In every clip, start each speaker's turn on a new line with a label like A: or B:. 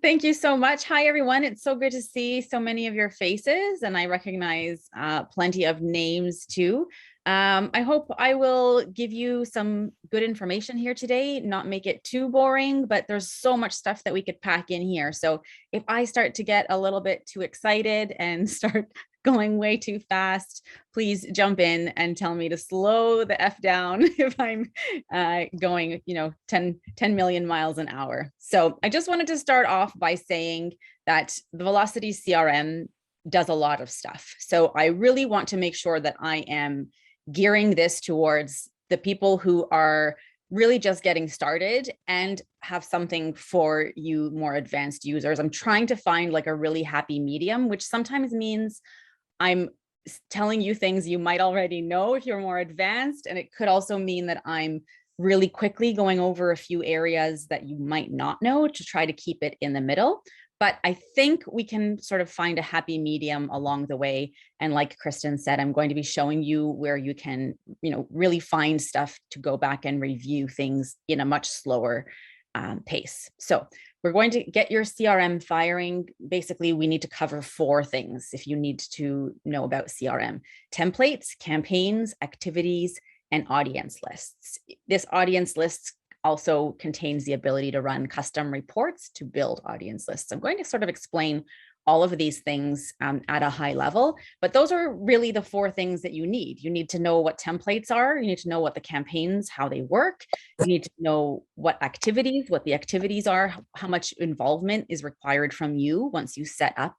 A: Thank you so much. Hi, everyone. It's so good to see so many of your faces, and I recognize plenty of names too. I hope I will give you some good information here today, not make it too boring, but there's so much stuff that we could pack in here. So if I start to get a little bit too excited and start going way too fast, please jump in and tell me to slow the F down if I'm going, 10 million miles an hour. So I just wanted to start off by saying that the Velocity CRM does a lot of stuff. So I really want to make sure that I am gearing this towards the people who are really just getting started and have something for you more advanced users. I'm trying to find like a really happy medium, which sometimes means I'm telling you things you might already know if you're more advanced. And it could also mean that I'm really quickly going over a few areas that you might not know to try to keep it in the middle. But I think we can sort of find a happy medium along the way. And like Kristen said, I'm going to be showing you where you can, really find stuff to go back and review things in a much slower pace. So we're going to get your CRM firing. Basically, we need to cover 4 things if you need to know about CRM: templates, campaigns, activities, and audience lists. This audience list also contains the ability to run custom reports to build audience lists. I'm going to sort of explain all of these things at a high level, but those are really the 4 things that you need. You need to know what templates are. You need to know what the campaigns, how they work. You need to know what the activities are, how much involvement is required from you once you set up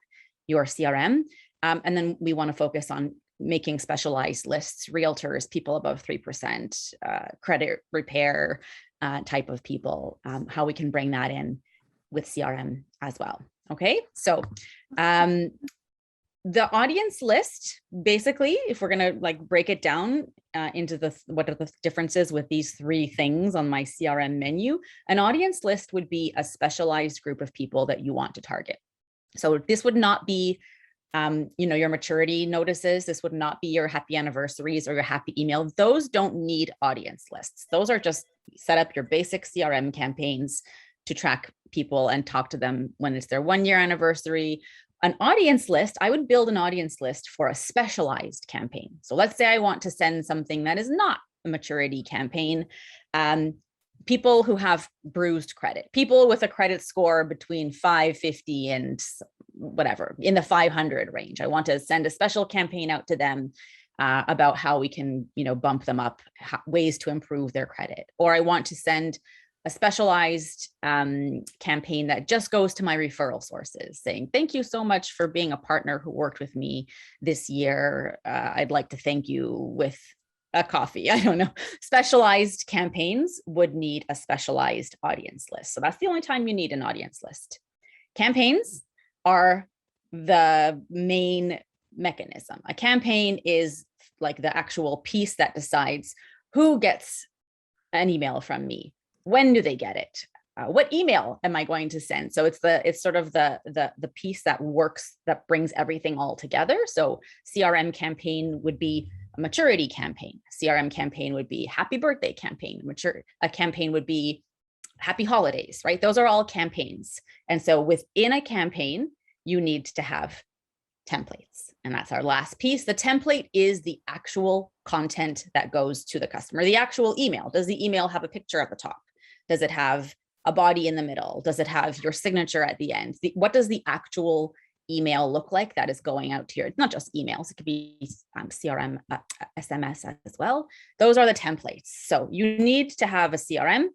A: your CRM. And then we want to focus on making specialized lists, realtors, people above 3%, credit repair type of people, how we can bring that in with CRM as well. Okay, so the audience list, basically, if we're going to like break it down into what are the differences with these 3 things on my CRM menu, an audience list would be a specialized group of people that you want to target. So this would not be your maturity notices. This would not be your happy anniversaries or your happy email. Those don't need audience lists. Those are just set up your basic CRM campaigns to track people and talk to them when it's their 1-year anniversary. An audience list, I would build an audience list for a specialized campaign. So let's say I want to send something that is not a maturity campaign. People who have bruised credit, people with a credit score between 550 and whatever, in the 500 range. I want to send a special campaign out to them about how we can, bump them up, ways to improve their credit. Or I want to send a specialized campaign that just goes to my referral sources saying, thank you so much for being a partner who worked with me this year. I'd like to thank you with a coffee. I don't know. Specialized campaigns would need a specialized audience list. So that's the only time you need an audience list. Campaigns are the main mechanism. A campaign is like the actual piece that decides who gets an email from me. When do they get it? What email am I going to send? So it's sort of the piece that works, that brings everything all together. So CRM campaign would be a maturity campaign. CRM campaign would be happy birthday campaign. A campaign would be happy holidays, right? Those are all campaigns. And so within a campaign, you need to have templates. And that's our last piece. The template is the actual content that goes to the customer, the actual email. Does the email have a picture at the top? Does it have a body in the middle? Does it have your signature at the end? What does the actual email look like that is going out to not just emails, it could be CRM, SMS as well. Those are the templates. So you need to have a CRM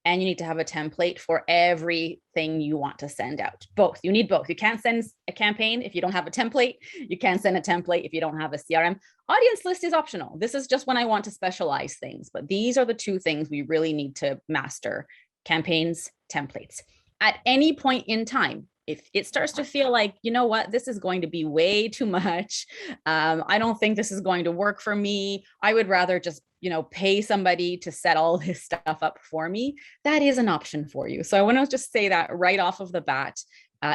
A: and you need to have a template for everything you want to send out. Both. You need both. You can't send a campaign if you don't have a template. You can't send a template if you don't have a CRM. Audience list is optional. This is just when I want to specialize things. But these are the 2 things we really need to master: campaigns, templates. At any point in time, if it starts to feel like, you know what, this is going to be way too much, I don't think this is going to work for me, I would rather just, pay somebody to set all this stuff up for me, that is an option for you. So I want to just say that right off of the bat.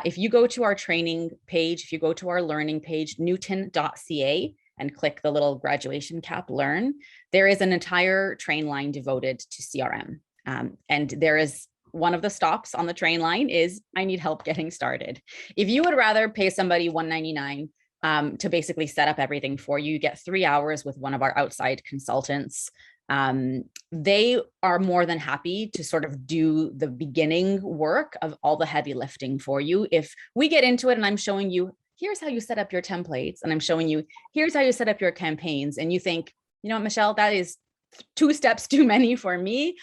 A: If you go to our training page, if you go to our learning page, newton.ca, and click the little graduation cap learn, there is an entire train line devoted to CRM. And there is one of the stops on the train line is I need help getting started. If you would rather pay somebody $199 to basically set up everything for you, you get 3 hours with one of our outside consultants. They are more than happy to sort of do the beginning work of all the heavy lifting for you. If we get into it and I'm showing you, here's how you set up your templates, and I'm showing you, here's how you set up your campaigns, and you think, you know what, Michelle, that is 2 steps too many for me.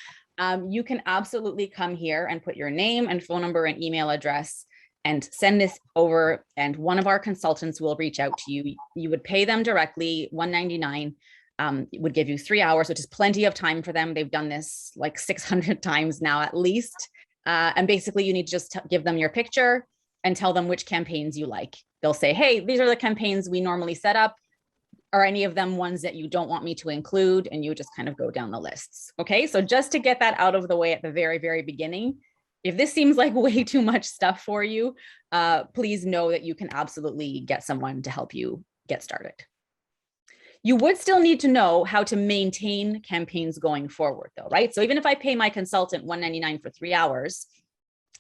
A: You can absolutely come here and put your name and phone number and email address and send this over, and one of our consultants will reach out to you. You would pay them directly, $199. It would give you 3 hours, which is plenty of time for them. They've done this like 600 times now at least. And basically you need to just give them your picture and tell them which campaigns you like. They'll say, hey, these are the campaigns we normally set up. Are any of them ones that you don't want me to include? And you just kind of go down the lists. Okay, so just to get that out of the way at the very, very beginning, if this seems like way too much stuff for you, please know that you can absolutely get someone to help you get started. You would still need to know how to maintain campaigns going forward though, right? So even if I pay my consultant $199 for 3 hours,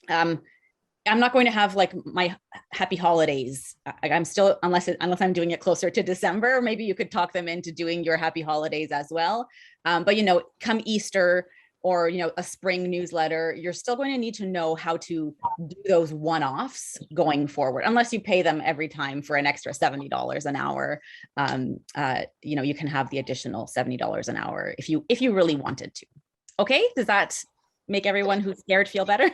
A: I'm not going to have like my happy holidays. I'm still, unless I'm doing it closer to December, maybe you could talk them into doing your happy holidays as well. But you know, come Easter or, you know, a spring newsletter, you're still going to need to know how to do those one-offs going forward, unless you pay them every time for an extra $70 an hour. You know, you can have the additional $70 an hour if you really wanted to. Okay, does that make everyone who's scared feel better?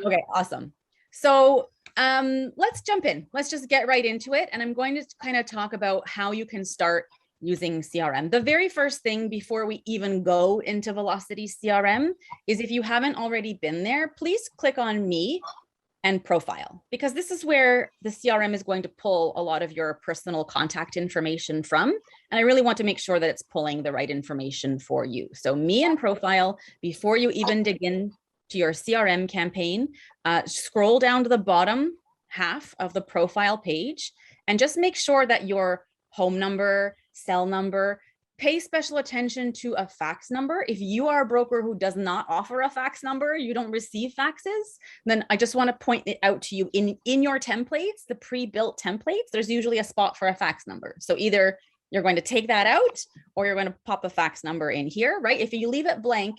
A: Okay, awesome. So let's jump in. Let's just get right into it. And I'm going to kind of talk about how you can start using CRM. The very first thing before we even go into Velocity CRM is, if you haven't already been there, please click on Me and Profile, because this is where the CRM is going to pull a lot of your personal contact information from. And I really want to make sure that it's pulling the right information for you. So Me and Profile, before you even dig in to your CRM campaign, scroll down to the bottom half of the profile page and just make sure that your home number, cell number, pay special attention to a fax number. If you are a broker who does not offer a fax number, you don't receive faxes, then I just want to point it out to you in your templates, the pre-built templates, there's usually a spot for a fax number. So either you're going to take that out or you're going to pop a fax number in here, right? If you leave it blank,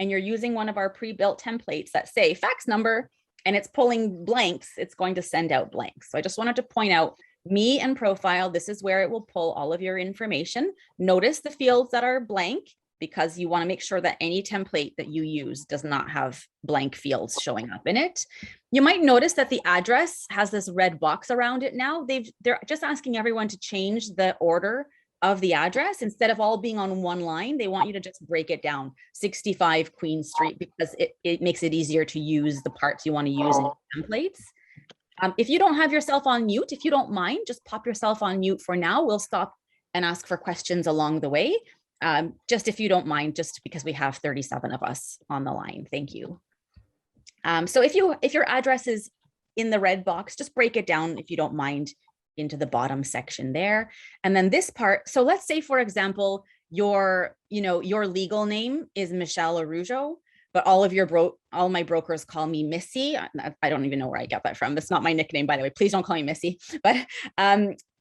A: and you're using one of our pre-built templates that say fax number and it's pulling blanks, it's going to send out blanks. So I just wanted to point out Me and Profile, this is where it will pull all of your information. Notice the fields that are blank, because you want to make sure that any template that you use does not have blank fields showing up in it. You might notice that the address has this red box around it now. They're just asking everyone to change the order of the address. Instead of all being on one line, they want you to just break it down, 65 Queen Street, because it makes it easier to use the parts you want to use in templates. If you don't have yourself on mute, if you don't mind, just pop yourself on mute for now. We'll stop and ask for questions along the way. Just if you don't mind, just because we have 37 of us on the line. Thank you. So if your address is in the red box, just break it down, if you don't mind, into the bottom section there. And then this part, so let's say, for example, your legal name is Michelle Araujo, but all my brokers call me Missy. I don't even know where I got that from. It's not my nickname, by the way. Please don't call me Missy. But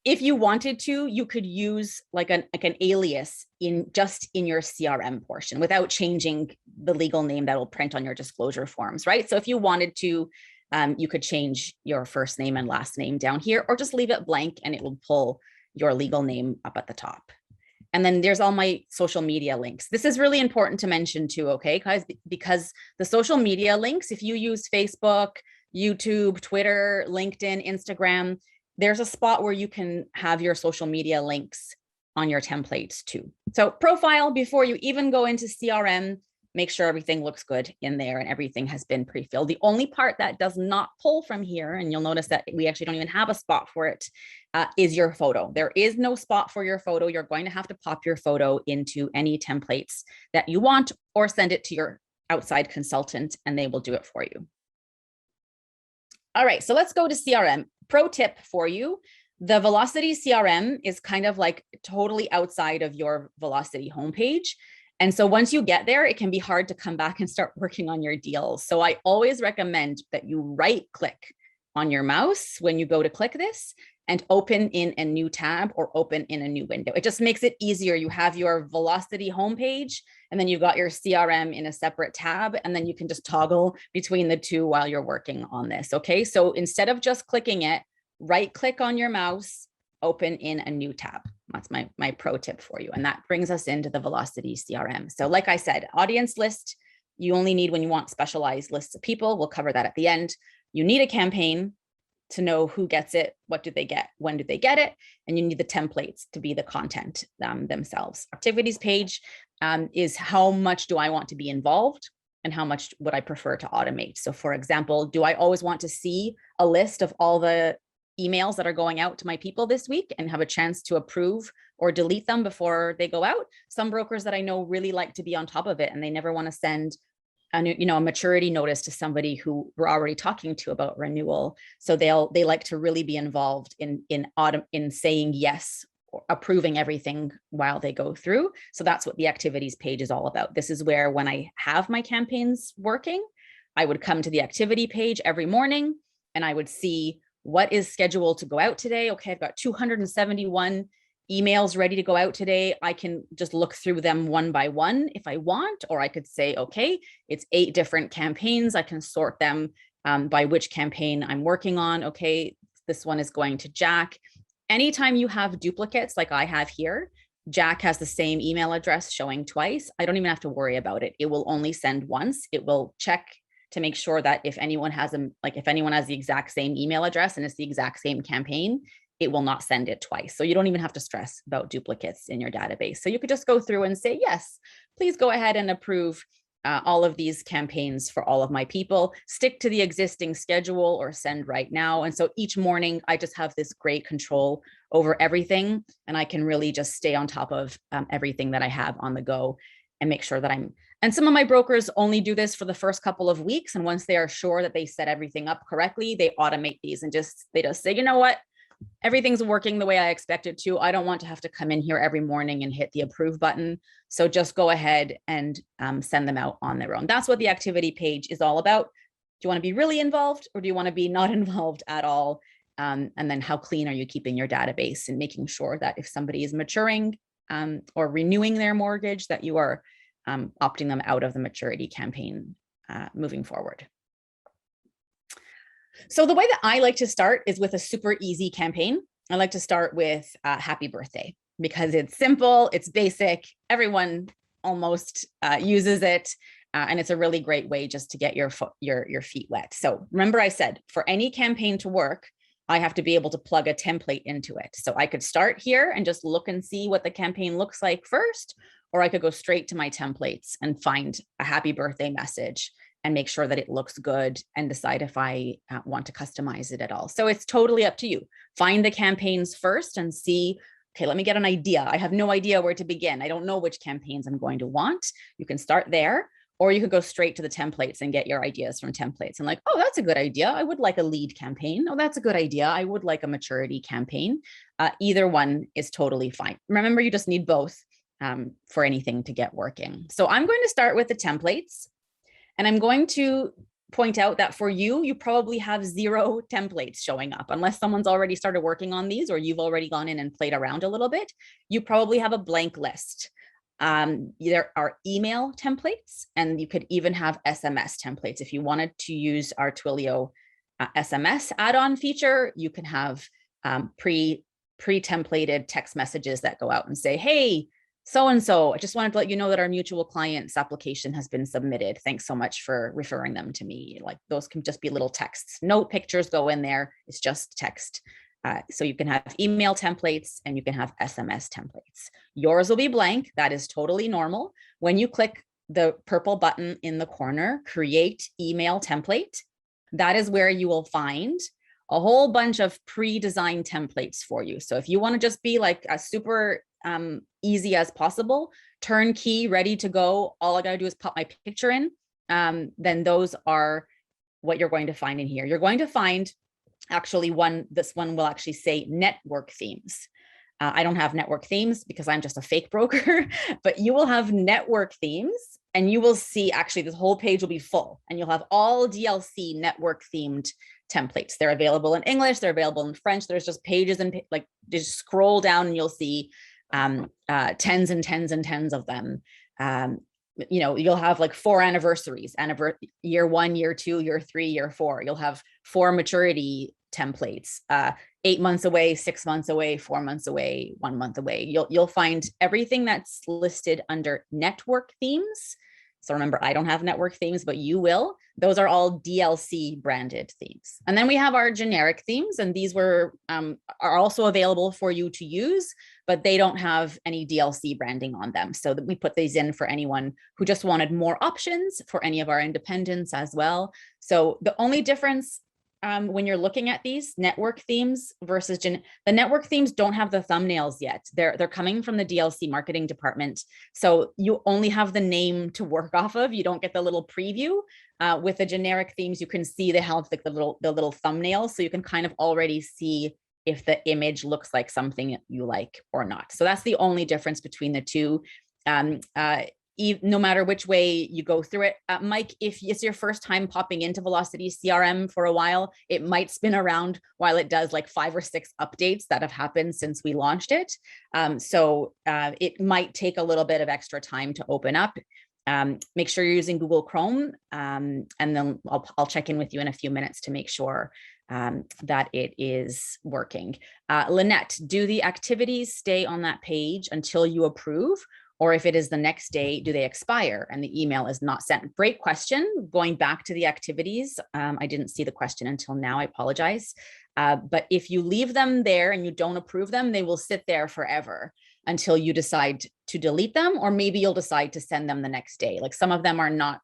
A: if you wanted to, you could use like an alias in your CRM portion without changing the legal name that will print on your disclosure forms, right? So if you wanted to, you could change your first name and last name down here, or just leave it blank and it will pull your legal name up at the top. And then there's all my social media links. This is really important to mention too, okay, guys, because the social media links, if you use Facebook, YouTube, Twitter, LinkedIn, Instagram, there's a spot where you can have your social media links on your templates too. So Profile, before you even go into CRM, make sure everything looks good in there and everything has been pre-filled. The only part that does not pull from here, and you'll notice that we actually don't even have a spot for it, is your photo. There is no spot for your photo. You're going to have to pop your photo into any templates that you want, or send it to your outside consultant and they will do it for you. All right, so let's go to CRM. Pro tip for you. The Velocity CRM is kind of like totally outside of your Velocity homepage. And so once you get there, it can be hard to come back and start working on your deals. So I always recommend that you right click on your mouse when you go to click this and open in a new tab or open in a new window. It just makes it easier. You have your Velocity homepage, and then you've got your CRM in a separate tab, and then you can just toggle between the two while you're working on this. Okay, so instead of just clicking it, right click on your mouse, open in a new tab. That's my pro tip for you. And that brings us into the Velocity CRM. So like I said, audience list, you only need when you want specialized lists of people. We'll cover that at the end. You need a campaign to know who gets it, what do they get, when do they get it, and you need the templates to be the content themselves. Activities page is how much do I want to be involved and how much would I prefer to automate. So for example, do I always want to see a list of all the emails that are going out to my people this week and have a chance to approve or delete them before they go out? Some brokers that I know really like to be on top of it, and they never want to send a maturity notice to somebody who we're already talking to about renewal. So they like to really be involved in saying yes, or approving everything while they go through. So that's what the activities page is all about. This is where, when I have my campaigns working, I would come to the activity page every morning and I would see what is scheduled to go out today. Okay, I've got 271 emails ready to go out today. I can just look through them one by one if I want, or I could say, okay, it's 8 different campaigns. I can sort them by which campaign I'm working on. Okay, this one is going to Jack. Anytime you have duplicates like I have here, Jack has the same email address showing twice. I don't even have to worry about it. It will only send once. It will check to make sure that if anyone has the exact same email address and it's the exact same campaign, it will not send it twice. So you don't even have to stress about duplicates in your database. So you could just go through and say, yes, please go ahead and approve all of these campaigns for all of my people, stick to the existing schedule or send right now. And so each morning I just have this great control over everything, and I can really just stay on top of everything that I have on the go and make sure that and some of my brokers only do this for the first couple of weeks. And once they are sure that they set everything up correctly, they automate these and they just say, you know what? Everything's working the way I expect it to. I don't want to have to come in here every morning and hit the approve button. So just go ahead and send them out on their own. That's what the activity page is all about. Do you want to be really involved, or do you want to be not involved at all? And then how clean are you keeping your database and making sure that if somebody is maturing or renewing their mortgage, that you are opting them out of the maturity campaign moving forward. So the way that I like to start is with a super easy campaign. I like to start with happy birthday because it's simple, it's basic, everyone almost uses it, and it's a really great way just to get your feet wet. So remember I said, for any campaign to work, I have to be able to plug a template into it. So I could start here and just look and see what the campaign looks like first, or I could go straight to my templates and find a happy birthday message and make sure that it looks good and decide if I want to customize it at all. So it's totally up to you. Find the campaigns first and see, okay, let me get an idea. I have no idea where to begin. I don't know which campaigns I'm going to want. You can start there, or you could go straight to the templates and get your ideas from templates and like, oh, that's a good idea. I would like a lead campaign. Oh, that's a good idea. I would like a maturity campaign. Either one is totally fine. Remember, you just need both for anything to get working. So I'm going to start with the templates. And I'm going to point out that for you, you probably have 0 templates showing up. Unless someone's already started working on these or you've already gone in and played around a little bit, you probably have a blank list. There are email templates, and you could even have SMS templates. If you wanted to use our Twilio SMS add-on feature, you can have pre-templated text messages that go out and say, hey, so-and-so, I just wanted to let you know that our mutual client's application has been submitted. Thanks so much for referring them to me. Like, those can just be little texts. No pictures go in there. It's just text. So you can have email templates and you can have SMS templates. Yours will be blank. That is totally normal. When you click the purple button in the corner, create email template, that is where you will find a whole bunch of pre-designed templates for you. So if you want to just be like a super easy as possible, turnkey, ready to go, all I got to do is pop my picture in, then those are what you're going to find in here. You're going to find actually this one will actually say network themes. I don't have network themes because I'm just a fake broker, but you will have network themes, and you will see actually this whole page will be full, and you'll have all DLC network themed templates. They're available in English, they're available in French. There's just pages and like just scroll down and you'll see tens and tens and tens of them. You know, you'll have like 4 anniversaries, year 1, year 2, year 3, year 4. You'll have 4 maturity templates, 8 months away, 6 months away, 4 months away, 1 month away. You'll find everything that's listed under network themes. So remember, I don't have network themes, but you will. Those are all DLC branded themes. And then we have our generic themes, and these are also available for you to use, but they don't have any DLC branding on them. So that we put these in for anyone who just wanted more options, for any of our independents as well. So the only difference when you're looking at these network themes versus the network themes don't have the thumbnails yet. They're coming from the DLC marketing department. So you only have the name to work off of. You don't get the little preview. With the generic themes, you can see they have like the little thumbnail. So you can kind of already see if the image looks like something you like or not. So that's the only difference between the two. No matter which way you go through it. Mike, if it's your first time popping into Velocity CRM for a while, it might spin around while it does like 5 or 6 updates that have happened since we launched it. So it might take a little bit of extra time to open up. Make sure you're using Google Chrome, and then I'll check in with you in a few minutes to make sure that it is working. Lynette, do the activities stay on that page until you approve? Or if it is the next day, do they expire and the email is not sent? Great question. Going back to the activities, I didn't see the question until now, I apologize. But if you leave them there and you don't approve them, they will sit there forever until you decide to delete them, or maybe you'll decide to send them the next day. Like some of them are not,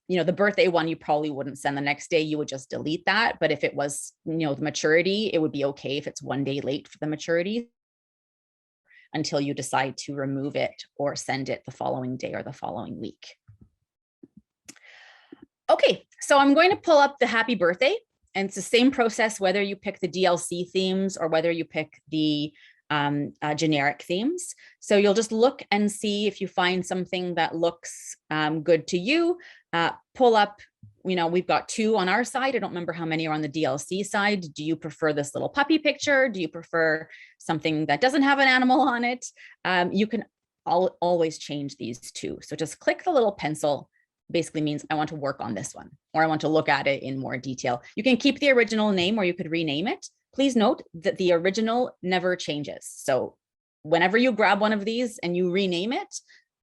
A: you know, the birthday one, you probably wouldn't send the next day, you would just delete that. But if it was, you know, the maturity, it would be okay if it's 1 day late for the maturity, until you decide to remove it or send it the following day or the following week. Okay, so I'm going to pull up the happy birthday, and it's the same process whether you pick the DLC themes or whether you pick the generic themes. So you'll just look and see if you find something that looks good to you. Pull up, you know, we've got 2 on our side. I don't remember how many are on the DLC side. Do you prefer this little puppy picture? Do you prefer something that doesn't have an animal on it? You can always change these too. So just click the little pencil. Basically means I want to work on this one, or I want to look at it in more detail. You can keep the original name, or you could rename it. Please note that the original never changes. So whenever you grab one of these and you rename it,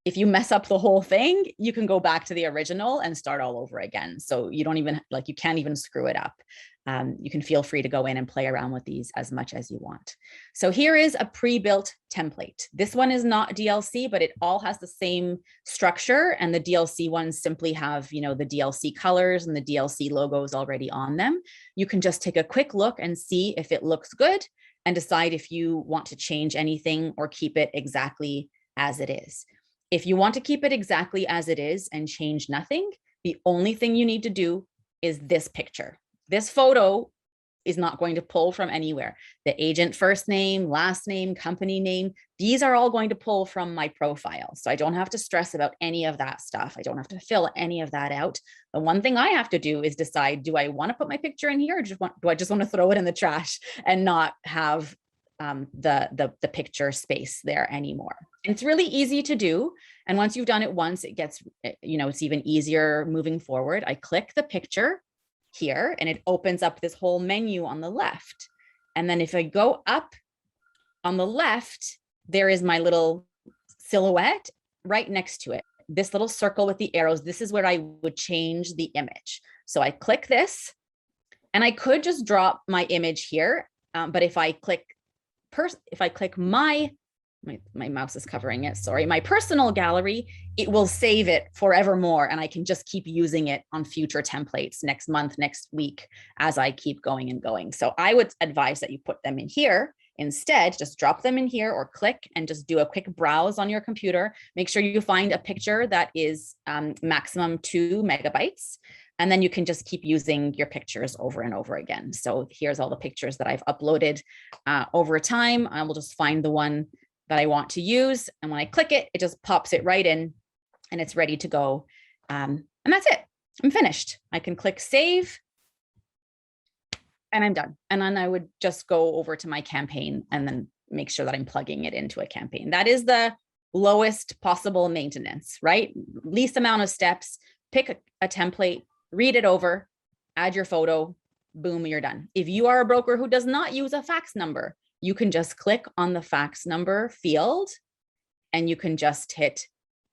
A: if you mess up the whole thing, you can go back to the original and start all over again. So you don't even, like, you can't even screw it up. You can feel free to go in and play around with these as much as you want. So here is a pre-built template. This one is not DLC, but it all has the same structure, and the DLC ones simply have, you know, the DLC colors and the DLC logos already on them. You can just take a quick look and see if it looks good and decide if you want to change anything or keep it exactly as it is. If you want to keep it exactly as it is and change nothing, the only thing you need to do is this picture. This photo is not going to pull from anywhere. The agent first name, last name, company name, these are all going to pull from my profile. So I don't have to stress about any of that stuff. I don't have to fill any of that out. The one thing I have to do is decide, do I want to put my picture in here, or do I just want to throw it in the trash and not have the picture space there anymore? And it's really easy to do. And once you've done it once, it gets, you know, it's even easier moving forward. I click the picture here and it opens up this whole menu on the left. And then if I go up on the left, there is my little silhouette right next to it. This little circle with the arrows, this is where I would change the image. So I click this and I could just drop my image here. But if I click my mouse is covering it, sorry, my personal gallery, it will save it forevermore. And I can just keep using it on future templates next month, next week, as I keep going and going. So I would advise that you put them in here instead. Just drop them in here or click and just do a quick browse on your computer. Make sure you find a picture that is maximum 2 megabytes. And then you can just keep using your pictures over and over again. So here's all the pictures that I've uploaded over time. I will just find the one that I want to use. And when I click it, it just pops it right in and it's ready to go. And that's it. I'm finished. I can click save and I'm done. And then I would just go over to my campaign and then make sure that I'm plugging it into a campaign. That is the lowest possible maintenance, right? Least amount of steps. Pick a template, read it over, add your photo, boom, you're done. If you are a broker who does not use a fax number, you can just click on the fax number field and you can just hit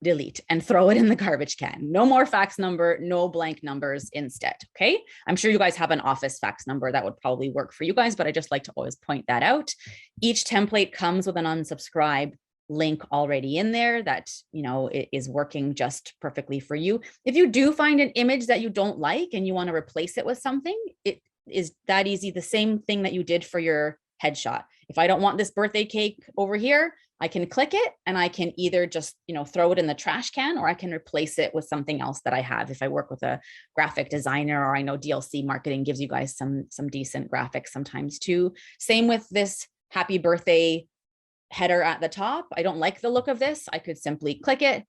A: delete and throw it in the garbage can. No more fax number, no blank numbers instead, okay? I'm sure you guys have an office fax number that would probably work for you guys, but I just like to always point that out. Each template comes with an unsubscribe link already in there that, you know, it is working just perfectly for you. If you do find an image that you don't like and you want to replace it with something, it is that easy. The same thing that you did for your headshot. If I don't want this birthday cake over here, I can click it and I can either just, you know, throw it in the trash can, or I can replace it with something else that I have. If I work with a graphic designer, or I know DLC marketing gives you guys some decent graphics sometimes too. Same with this happy birthday header at the top. I don't like the look of this. I could simply click it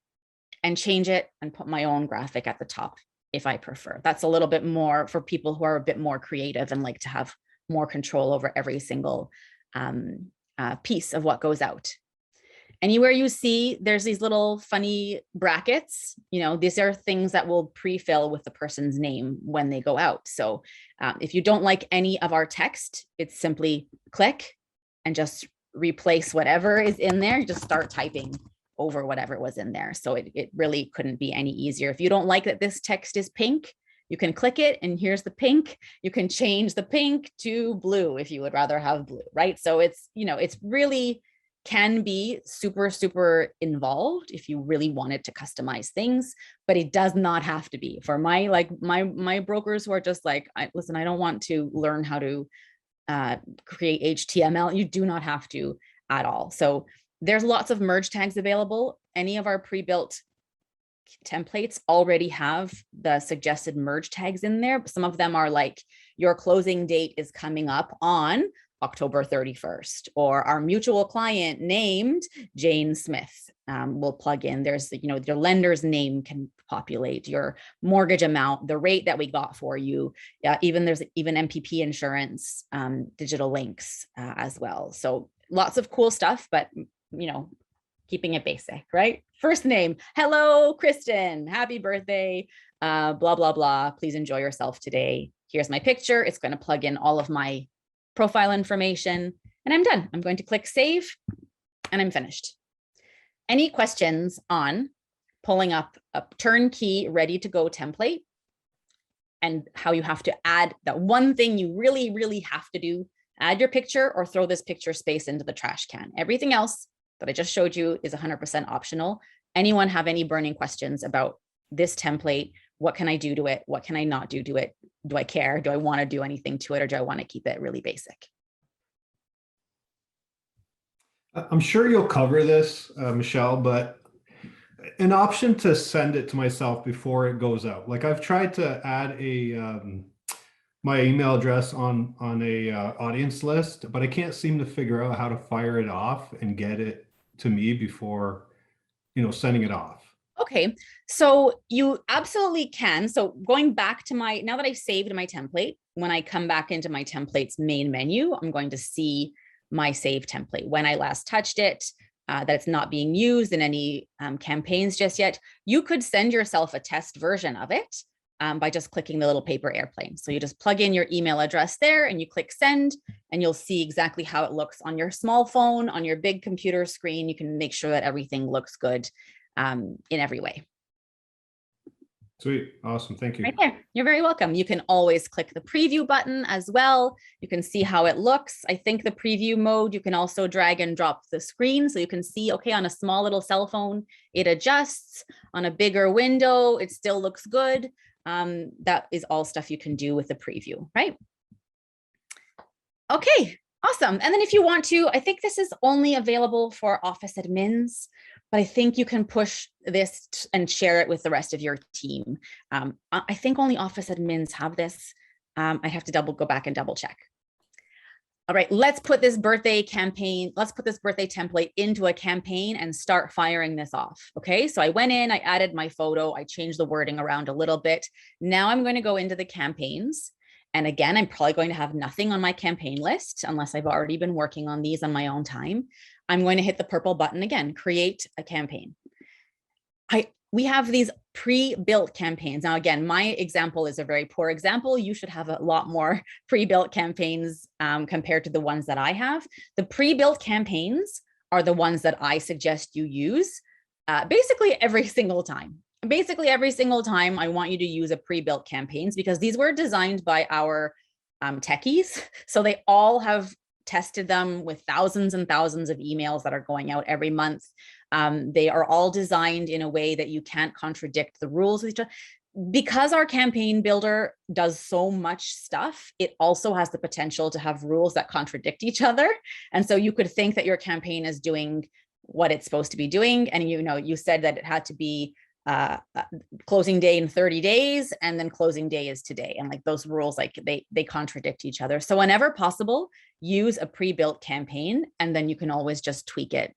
A: and change it and put my own graphic at the top if I prefer. That's a little bit more for people who are a bit more creative and like to have more control over every single piece of what goes out. Anywhere you see there's these little funny brackets, you know, these are things that will pre-fill with the person's name when they go out. So if you don't like any of our text, it's simply click and just replace whatever is in there. Just start typing over whatever was in there. So it really couldn't be any easier. If you don't like that this text is pink, you can click it and here's the pink. You can change the pink to blue if you would rather have blue, right? So it's, you know, it's really can be super, super involved if you really wanted to customize things, but it does not have to be. For my brokers who are just like, listen, I don't want to learn how to create HTML. You do not have to at all. So there's lots of merge tags available. Any of our pre-built templates already have the suggested merge tags in there. Some of them are like, your closing date is coming up on October 31st, or our mutual client named Jane Smith will plug in. There's, you know, your lender's name can populate, your mortgage amount, the rate that we got for you. There's even MPP insurance, digital links as well. So lots of cool stuff, but, you know, keeping it basic, right? First name, hello, Kristen, happy birthday, blah, blah, blah. Please enjoy yourself today. Here's my picture. It's going to plug in all of my profile information and I'm done. I'm going to click save and I'm finished. Any questions on pulling up a turnkey ready to go template and how you have to add that one thing you really, really have to do, add your picture or throw this picture space into the trash can. Everything else that I just showed you is 100% optional. Anyone have any burning questions about this template? What can I do to it? What can I not do to it? Do I care? Do I want to do anything to it, or do I want to keep it really basic?
B: I'm sure you'll cover this, Michelle, but an option to send it to myself before it goes out. Like I've tried to add a my email address on a audience list, but I can't seem to figure out how to fire it off and get it to me before, you know, sending it off.
A: Okay, so you absolutely can. So going back to now that I've saved my template, when I come back into my templates main menu, I'm going to see my save template. When I last touched it, that it's not being used in any campaigns just yet. You could send yourself a test version of it by just clicking the little paper airplane. So you just plug in your email address there and you click send, and you'll see exactly how it looks on your small phone, on your big computer screen. You can make sure that everything looks good in every way.
B: Sweet. Awesome. Thank you.
A: Right there. You're very welcome. You can always click the preview button as well. You can see how it looks. I think the preview mode, you can also drag and drop the screen so you can see, okay, on a small little cell phone, it adjusts. On a bigger window, it still looks good. That is all stuff you can do with the preview, right? Okay, awesome. And then if you want to, I think this is only available for office admins. but I think you can push this and share it with the rest of your team. I think only office admins have this. I have to go back and double check. All right, let's put this birthday template into a campaign and start firing this off. Okay, so I went in, I added my photo, I changed the wording around a little bit. Now I'm going to go into the campaigns. And again, I'm probably going to have nothing on my campaign list unless I've already been working on these on my own time. I'm going to hit the purple button again, create a campaign. We have these pre-built campaigns. Now, again, my example is a very poor example. You should have a lot more pre-built campaigns compared to the ones that I have. The pre-built campaigns are the ones that I suggest you use basically every single time. Basically every single time I want you to use a pre-built campaigns because these were designed by our techies. So they all have tested them with thousands and thousands of emails that are going out every month. They are all designed in a way that you can't contradict the rules with each other. Because our campaign builder does so much stuff, it also has the potential to have rules that contradict each other. And so you could think that your campaign is doing what it's supposed to be doing. And you said that it had to be closing day in 30 days and then closing day is today, and like those rules, like they contradict each other. So whenever possible, use a pre-built campaign, and then you can always just tweak it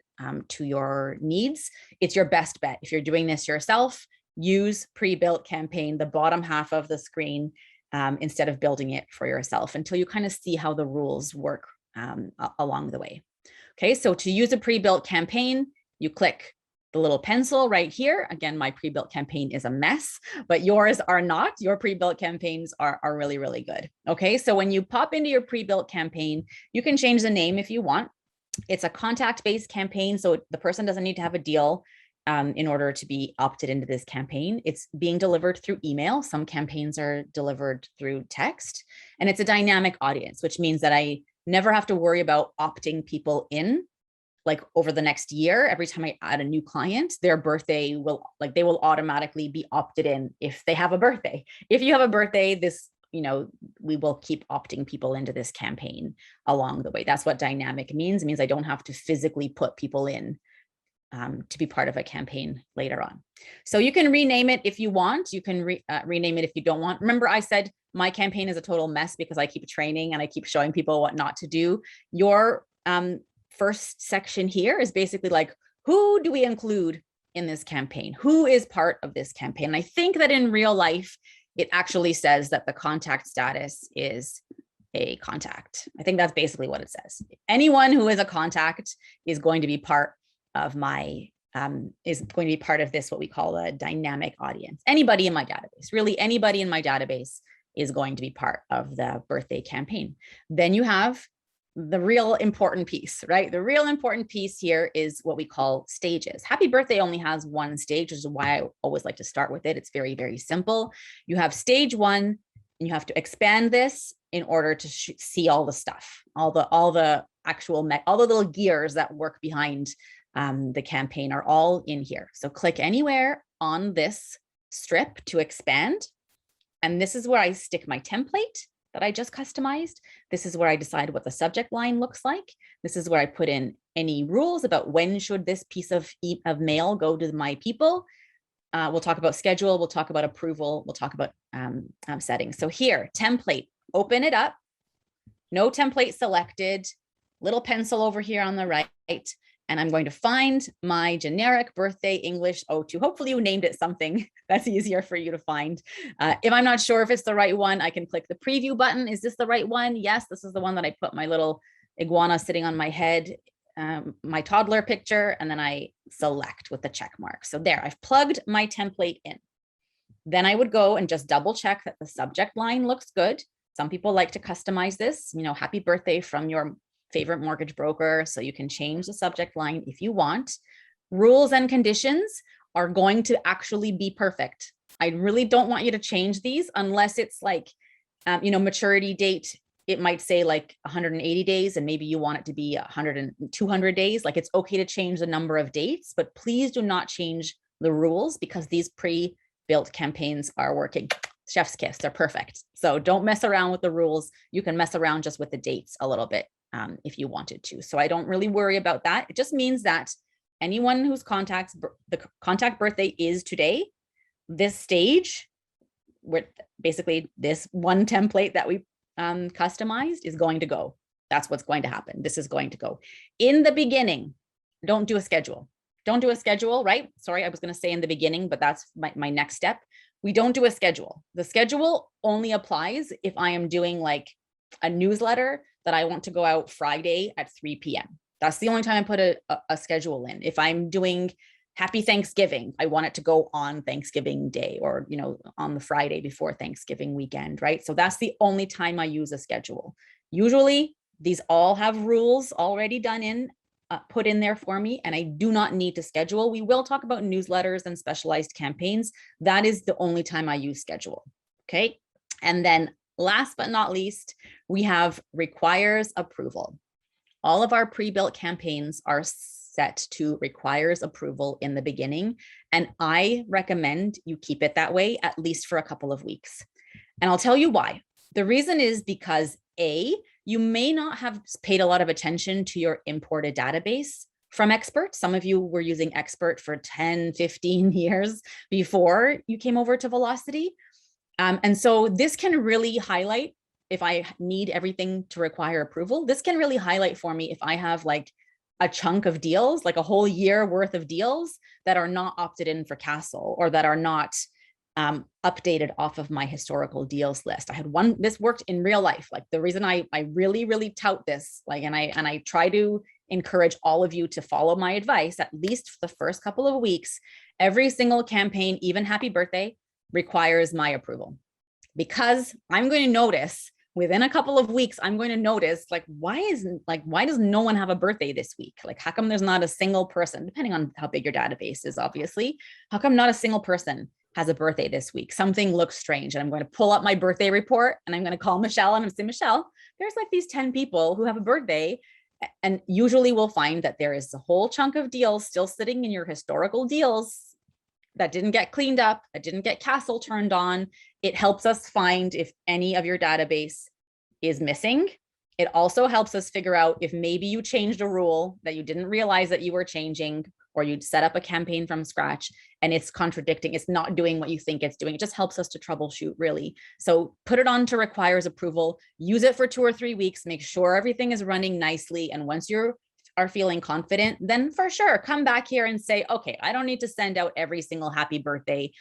A: to your needs. It's your best bet. If you're doing this yourself, use pre-built campaign, the bottom half of the screen, instead of building it for yourself until you kind of see how the rules work along the way. Okay, so to use a pre-built campaign, you click the little pencil right here. Again, my pre-built campaign is a mess, but yours are not. Your pre-built campaigns are really, really good. Okay, so when you pop into your pre-built campaign, you can change the name if you want. It's a contact-based campaign, so the person doesn't need to have a deal in order to be opted into this campaign. It's being delivered through email. Some campaigns are delivered through text, and it's a dynamic audience, which means that I never have to worry about opting people in. Like over the next year, every time I add a new client, their birthday they will automatically be opted in if they have a birthday. If you have a birthday, we will keep opting people into this campaign along the way. That's what dynamic means. It means I don't have to physically put people in to be part of a campaign later on. So you can rename it if you want. You can rename it if you don't want. Remember, I said my campaign is a total mess because I keep training and I keep showing people what not to do. Your first section here is basically like, who do we include in this campaign? Who is part of this campaign? And I think that in real life, it actually says that the contact status is a contact. I think that's basically what it says. Anyone who is a contact is going to be part of this, what we call a dynamic audience. Anybody in my database, really anybody in my database is going to be part of the birthday campaign. Then you have the real important piece, right? The real important piece here is what we call stages. Happy birthday only has one stage, which is why I always like to start with it. It's very, very simple. You have stage one, and you have to expand this in order to see all the stuff, all the little gears that work behind the campaign are all in here. So click anywhere on this strip to expand. And this is where I stick my template that I just customized. This is where I decide what the subject line looks like. This is where I put in any rules about when should this piece of mail go to my people. We'll talk about schedule, we'll talk about approval, we'll talk about settings. So here, template, open it up. No template selected, little pencil over here on the right. And I'm going to find my generic birthday English O2. Hopefully you named it something that's easier for you to find. If I'm not sure if it's the right one, I can click the preview button. Is this the right one? Yes, this is the one that I put my little iguana sitting on my head, my toddler picture, and then I select with the check mark. So there, I've plugged my template in. Then I would go and just double check that the subject line looks good. Some people like to customize this, happy birthday from your favorite mortgage broker. So you can change the subject line if you want. Rules and conditions are going to actually be perfect. I really don't want you to change these unless it's like, maturity date. It might say like 180 days and maybe you want it to be 100 and 200 days. Like it's okay to change the number of dates, but please do not change the rules because these pre-built campaigns are working. Chef's kiss, they're perfect. So don't mess around with the rules. You can mess around just with the dates a little bit if you wanted to. So I don't really worry about that. It just means that anyone whose the contact birthday is today, this stage, where basically this one template that we customized is going to go. That's what's going to happen. This is going to go. In the beginning, don't do a schedule. Don't do a schedule, right? Sorry, I was going to say in the beginning, but that's my next step. We don't do a schedule. The schedule only applies if I am doing like a newsletter that I want to go out Friday at 3 p.m. That's the only time I put a schedule in. If I'm doing Happy Thanksgiving, I want it to go on Thanksgiving Day, or, you know, on the Friday before Thanksgiving weekend, right? So that's the only time I use a schedule. Usually these all have rules already done in, put in there for me, and I do not need to schedule. We will talk about newsletters and specialized campaigns. That is the only time I use schedule. Okay. And then last but not least, we have requires approval. All of our pre-built campaigns are set to requires approval in the beginning. And I recommend you keep it that way, at least for a couple of weeks. And I'll tell you why. The reason is because A, you may not have paid a lot of attention to your imported database from Expert. Some of you were using Expert for 10, 15 years before you came over to Velocity. And so this can really highlight, if I need everything to require approval, this can really highlight for me if I have like a chunk of deals, like a whole year worth of deals that are not opted in for Castle, or that are not updated off of my historical deals list. I had one, this worked in real life. Like the reason I really, really tout this, like, and I try to encourage all of you to follow my advice, at least for the first couple of weeks, every single campaign, even Happy Birthday, requires my approval, because I'm going to notice within a couple of weeks, I'm going to notice like, why does no one have a birthday this week? Like, how come there's not a single person, depending on how big your database is, obviously, how come not a single person has a birthday this week? Something looks strange. And I'm going to pull up my birthday report, and I'm going to call Michelle and I'm saying, Michelle, there's like these 10 people who have a birthday. And usually we'll find that there is a whole chunk of deals still sitting in your historical deals that didn't get cleaned up, that didn't get Castle turned on. It helps us find if any of your database is missing. It also helps us figure out if maybe you changed a rule that you didn't realize that you were changing, or you'd set up a campaign from scratch and it's contradicting, it's not doing what you think it's doing. It just helps us to troubleshoot, really. So put it on to requires approval, use it for 2 or 3 weeks, make sure everything is running nicely. And once you are feeling confident, then for sure, come back here and say, okay, I don't need to send out every single happy birthday,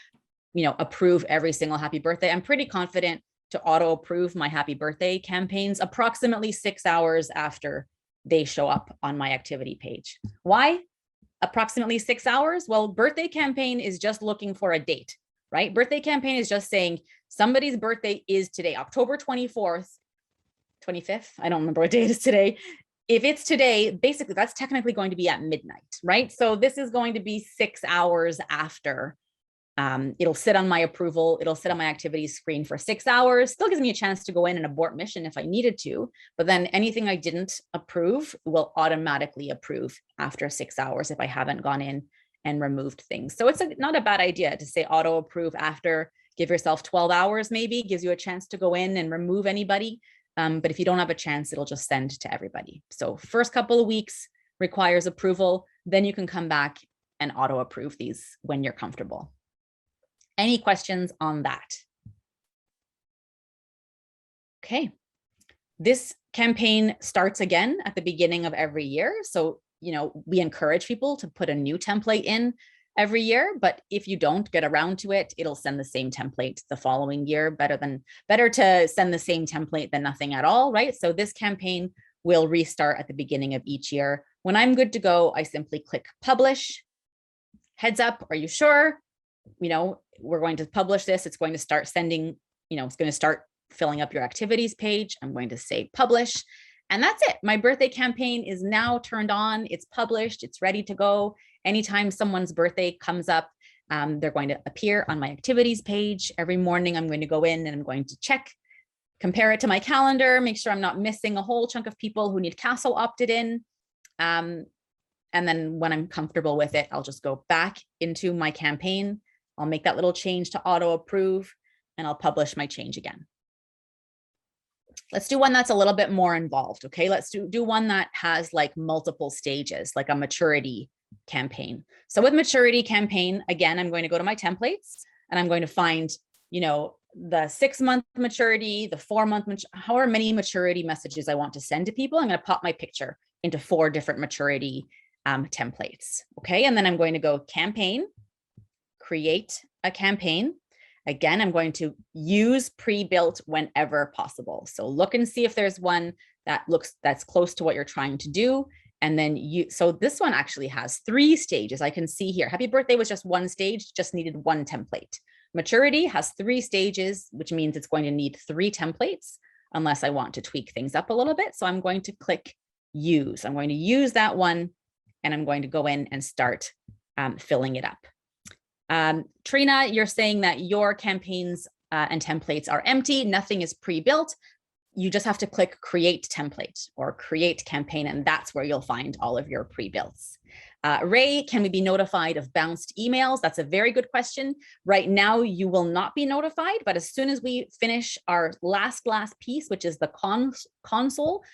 A: you know, approve every single happy birthday. I'm pretty confident to auto approve my happy birthday campaigns approximately 6 hours after they show up on my activity page. Why? Approximately 6 hours? Well, birthday campaign is just looking for a date, right? Birthday campaign is just saying somebody's birthday is today, October 24th, 25th. I don't remember what day it is today. If it's today, basically that's technically going to be at midnight, right? So this is going to be 6 hours after. It'll sit on my approval. It'll sit on my activities screen for 6 hours. Still gives me a chance to go in and abort mission if I needed to, but then anything I didn't approve will automatically approve after 6 hours if I haven't gone in and removed things. So it's not a bad idea to say auto approve after. Give yourself 12 hours, maybe gives you a chance to go in and remove anybody. But if you don't have a chance, it'll just send to everybody. So first couple of weeks requires approval. Then you can come back and auto approve these when you're comfortable. Any questions on that? Okay. This campaign starts again at the beginning of every year. So, you know, we encourage people to put a new template in every year, but if you don't get around to it, it'll send the same template the following year. Better to send the same template than nothing at all, right? So this campaign will restart at the beginning of each year. When I'm good to go, I simply click publish. Heads up, are you sure? You know, we're going to publish this. It's going to start sending, you know, it's going to start filling up your activities page. I'm going to say publish, and that's it. My birthday campaign is now turned on. It's published. It's ready to go. Anytime someone's birthday comes up, they're going to appear on my activities page. Every morning, I'm going to go in and I'm going to check, compare it to my calendar, make sure I'm not missing a whole chunk of people who need Castle opted in. And then when I'm comfortable with it, I'll just go back into my campaign. I'll make that little change to auto approve, and I'll publish my change again. Let's do one that's a little bit more involved. Okay, let's do one that has like multiple stages, like a maturity campaign. So with maturity campaign, again, I'm going to go to my templates and I'm going to find, the 6-month maturity, the 4-month, however many maturity messages I want to send to people. I'm going to pop my picture into 4 different maturity templates. Okay. And then I'm going to go campaign, create a campaign. Again, I'm going to use pre-built whenever possible. So look and see if there's one that's close to what you're trying to do. And then so this one actually has 3 stages. I can see here, happy birthday was just 1 stage, just needed 1 template. Maturity has 3 stages, which means it's going to need 3 templates unless I want to tweak things up a little bit. So I'm going to click use. I'm going to use that one and I'm going to go in and start filling it up. Trina, you're saying that your campaigns and templates are empty. Nothing is pre-built. You just have to click create template or create campaign, and that's where you'll find all of your pre-builts. Ray, can we be notified of bounced emails? That's a very good question. Right now, you will not be notified, but as soon as we finish our last piece, which is the console,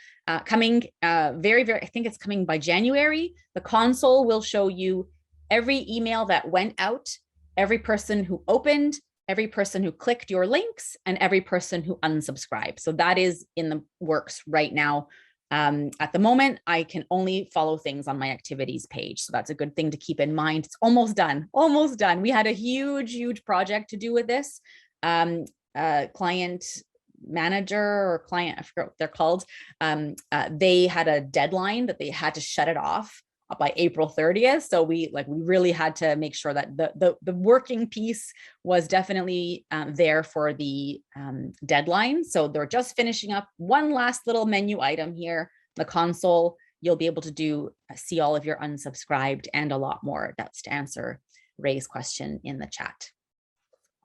A: coming very, I think it's coming by January, the console will show you every email that went out, every person who opened, every person who clicked your links, and every person who unsubscribed. So that is in the works right now. At the moment, I can only follow things on my activities page. So that's a good thing to keep in mind. It's almost done, almost done. We had a huge project to do with this. Client manager or client, I forget what they're called. They had a deadline that they had to shut it off by April 30th. So we really had to make sure that the working piece was definitely there for the deadline. So they're just finishing up one last little menu item here, the console. You'll be able to see all of your unsubscribed and a lot more. That's to answer Ray's question in the chat.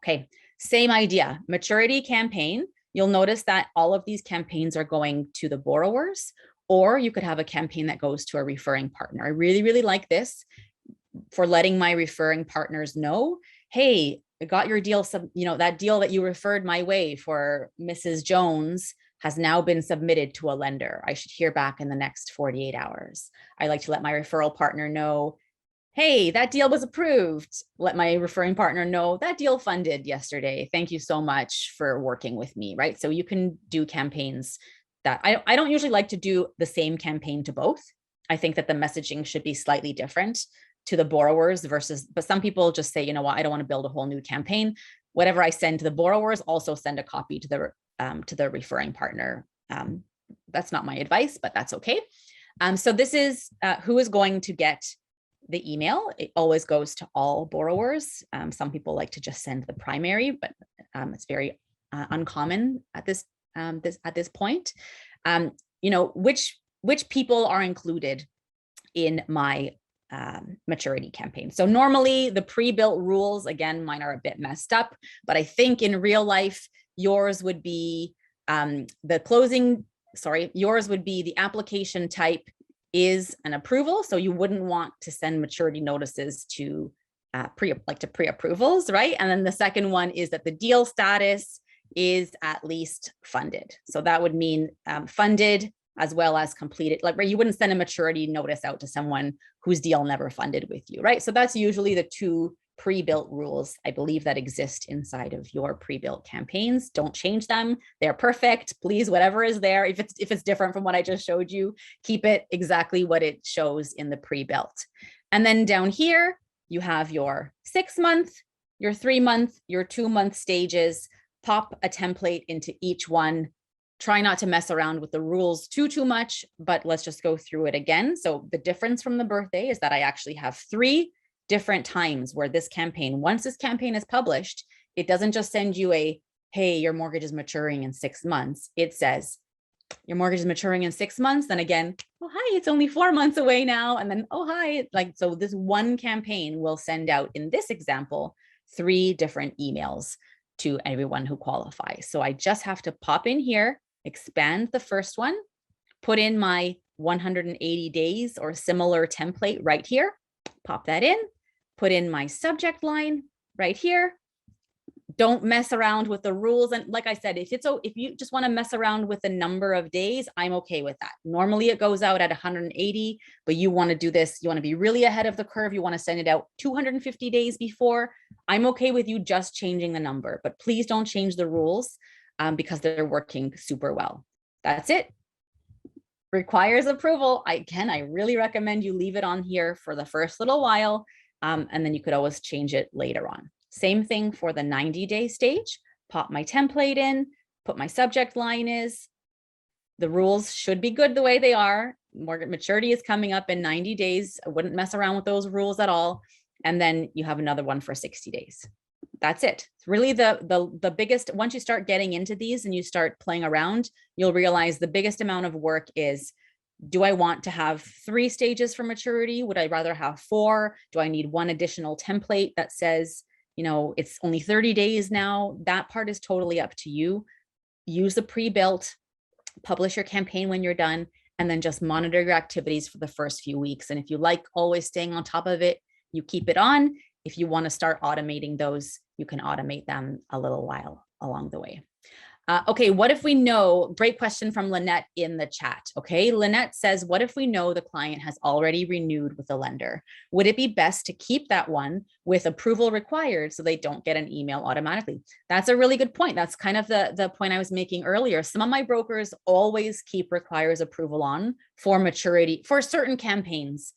A: Okay, same idea, maturity campaign. You'll notice that all of these campaigns are going to the borrowers, or you could have a campaign that goes to a referring partner. I really like this for letting my referring partners know, hey, I got your deal, that deal that you referred my way for Mrs. Jones has now been submitted to a lender. I should hear back in the next 48 hours. I like to let my referral partner know, hey, that deal was approved. Let my referring partner know that deal funded yesterday. Thank you so much for working with me, right? So you can do campaigns that I don't usually like to do the same campaign to both. I think that the messaging should be slightly different to the borrowers but some people just say, you know what, I don't want to build a whole new campaign. Whatever I send to the borrowers, also send a copy to the referring partner. That's not my advice, but that's okay. So this is who is going to get the email. It always goes to all borrowers. Some people like to just send the primary, but it's very uncommon at this point. Which people are included in my maturity campaign. So normally the pre-built rules, again, mine are a bit messed up, but I think in real life, yours would be yours would be the application type is an approval. So you wouldn't want to send maturity notices to pre-approvals, right? And then the second one is that the deal status is at least funded. So that would mean funded as well as completed, like where you wouldn't send a maturity notice out to someone whose deal never funded with you, right? So that's usually the 2 pre-built rules, I believe, that exist inside of your pre-built campaigns. Don't change them. They're perfect. Please, whatever is there, if it's different from what I just showed you, keep it exactly what it shows in the pre-built. And then down here, you have your 6-month, your 3-month, your 2-month stages. Pop a template into each one. Try not to mess around with the rules too much, but let's just go through it again. So the difference from the birthday is that I actually have 3 different times where this campaign, once this campaign is published, it doesn't just send you hey, your mortgage is maturing in 6 months. It says, your mortgage is maturing in 6 months. Then again, oh, hi, it's only 4 months away now. And then, oh, hi. So this one campaign will send out, in this example, 3 different emails to everyone who qualifies. So I just have to pop in here, expand the first one, put in my 180 days or similar template right here, pop that in, put in my subject line right here, Don't mess around with the rules. And like I said, if you just want to mess around with the number of days, I'm okay with that. Normally it goes out at 180, but you want to do this, you want to be really ahead of the curve, you want to send it out 250 days before, I'm okay with you just changing the number, but please don't change the rules because they're working super well. That's it. Requires approval. I really recommend you leave it on here for the first little while, and then you could always change it later on. Same thing for the 90-day stage. Pop my template in, put my subject line is. The rules should be good the way they are. Mortgage maturity is coming up in 90 days. I wouldn't mess around with those rules at all. And then you have another one for 60 days. That's it. It's really the biggest, once you start getting into these and you start playing around, you'll realize the biggest amount of work is, do I want to have 3 stages for maturity? Would I rather have 4? Do I need one additional template that says, you know, it's only 30 days now? That part is totally up to you. Use the pre-built, publish your campaign when you're done, and then just monitor your activities for the first few weeks. And if you like always staying on top of it, you keep it on. If you want to start automating those, you can automate them a little while along the way. Okay, what if we know, great question from Lynette in the chat. Okay, Lynette says, what if we know the client has already renewed with the lender? Would it be best to keep that one with approval required so they don't get an email automatically? That's a really good point. That's kind of the point I was making earlier. Some of my brokers always keep requires approval on for maturity for certain campaigns.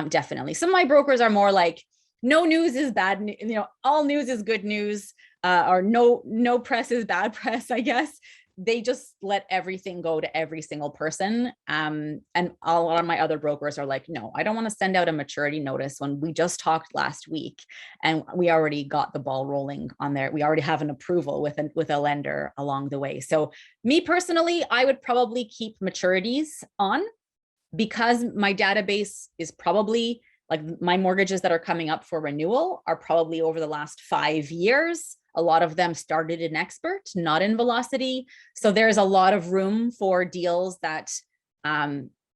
A: Definitely. Some of my brokers are more like, no news is bad, you know, all news is good news. Or no press is bad press, I guess. They just let everything go to every single person. And a lot of my other brokers are like, no, I don't want to send out a maturity notice when we just talked last week and we already got the ball rolling on there. We already have an approval with a lender along the way. So me personally, I would probably keep maturities on because my database is probably like my mortgages that are coming up for renewal are probably over the last 5 years. A lot of them started in Expert, not in Velocity. So there's a lot of room for deals that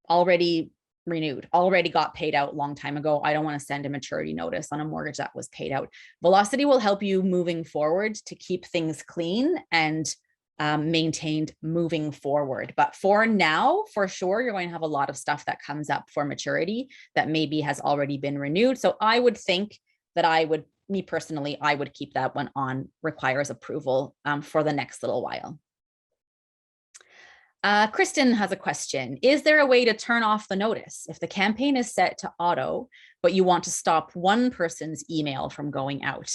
A: already renewed, already got paid out a long time ago. I don't want to send a maturity notice on a mortgage that was paid out. Velocity will help you moving forward to keep things clean and maintained moving forward. But for now, for sure, you're going to have a lot of stuff that comes up for maturity that maybe has already been renewed. So I would think that me personally, I would keep that one on requires approval for the next little while. Kristen has a question. Is there a way to turn off the notice if the campaign is set to auto, but you want to stop one person's email from going out?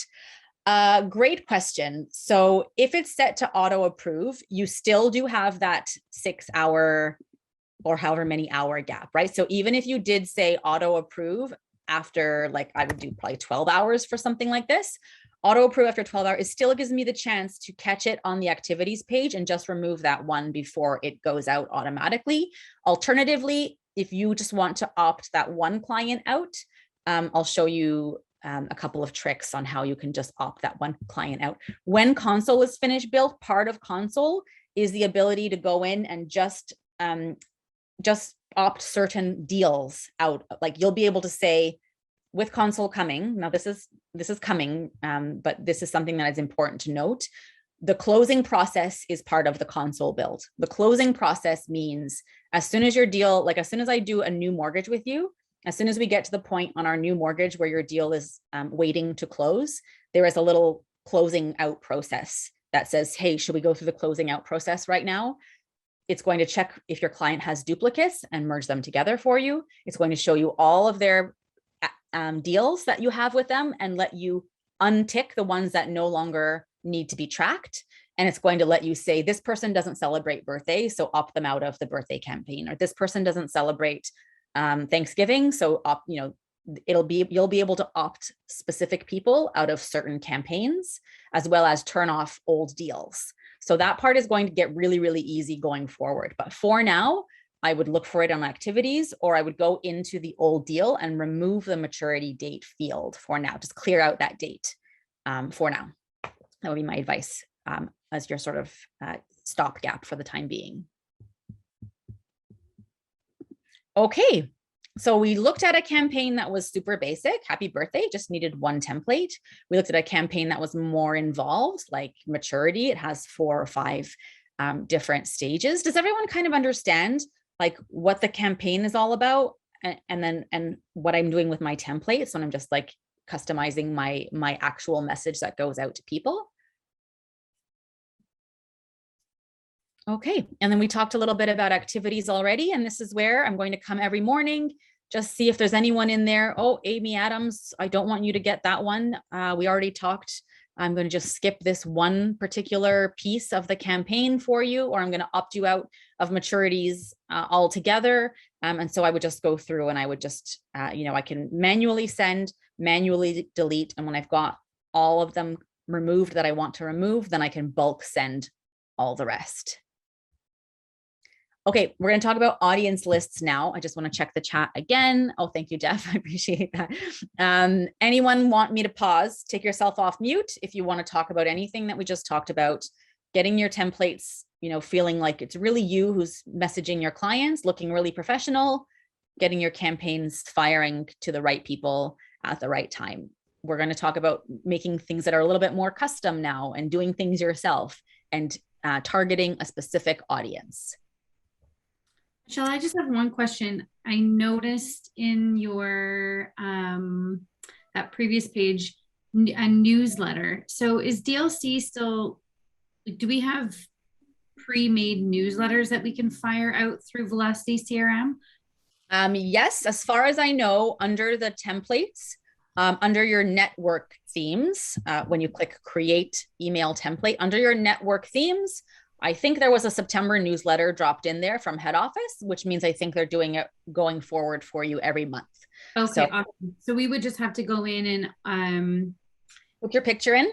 A: Great question. So if it's set to auto approve, you still do have that 6 hour or however many hour gap, right? So even if you did say auto approve after, like I would do probably 12 hours for something like this, auto approve after 12 hours, it still gives me the chance to catch it on the activities page and just remove that one before it goes out automatically. Alternatively, if you just want to opt that one client out, I'll show you a couple of tricks on how you can just opt that one client out. When console is finished built, part of console is the ability to go in and just opt certain deals out. Like you'll be able to say with console coming, now this is coming, but this is something that is important to note. The closing process is part of the console build. The closing process means as soon as your deal, like as soon as I do a new mortgage with you, as soon as we get to the point on our new mortgage where your deal is waiting to close, there is a little closing out process that says, hey, should we go through the closing out process right now? It's going to check if your client has duplicates and merge them together for you. It's going to show you all of their deals that you have with them and let you untick the ones that no longer need to be tracked. And it's going to let you say, this person doesn't celebrate birthday, so opt them out of the birthday campaign, or this person doesn't celebrate Thanksgiving, so you'll be able to opt specific people out of certain campaigns, as well as turn off old deals. So that part is going to get really, really easy going forward. But for now, I would look for it on activities, or I would go into the old deal and remove the maturity date field for now. Just clear out that date for now. That would be my advice as your sort of stopgap for the time being. Okay, So we looked at a campaign that was super basic, happy birthday, just needed one template. We looked at a campaign that was more involved, like maturity. It has 4 or 5 different stages. Does everyone kind of understand like what the campaign is all about? And what I'm doing with my templates when I'm just like customizing my actual message that goes out to people? Okay, and then we talked a little bit about activities already, and this is where I'm going to come every morning, just see if there's anyone in there. Oh, Amy Adams, I don't want you to get that one. We already talked. I'm going to just skip this one particular piece of the campaign for you, or I'm going to opt you out of maturities altogether. And so I would just go through and I would just, I can manually send, manually delete. And when I've got all of them removed that I want to remove, then I can bulk send all the rest. Okay, we're going to talk about audience lists now. I just want to check the chat again. Oh, thank you, Jeff. I appreciate that. Anyone want me to pause? Take yourself off mute if you want to talk about anything that we just talked about. Getting your templates, feeling like it's really you who's messaging your clients, looking really professional, getting your campaigns firing to the right people at the right time. We're going to talk about making things that are a little bit more custom now and doing things yourself and targeting a specific audience.
C: Michelle, I just have one question. I noticed in your that previous page a newsletter. So is DLC still, do we have pre-made newsletters that we can fire out through Velocity CRM?
A: Yes, as far as I know, under the templates, under your network themes, when you click create email template, under your network themes, I think there was a September newsletter dropped in there from head office, which means I think they're doing it going forward for you every month.
C: Okay, so, awesome. So we would just have to go in and
A: put your picture in.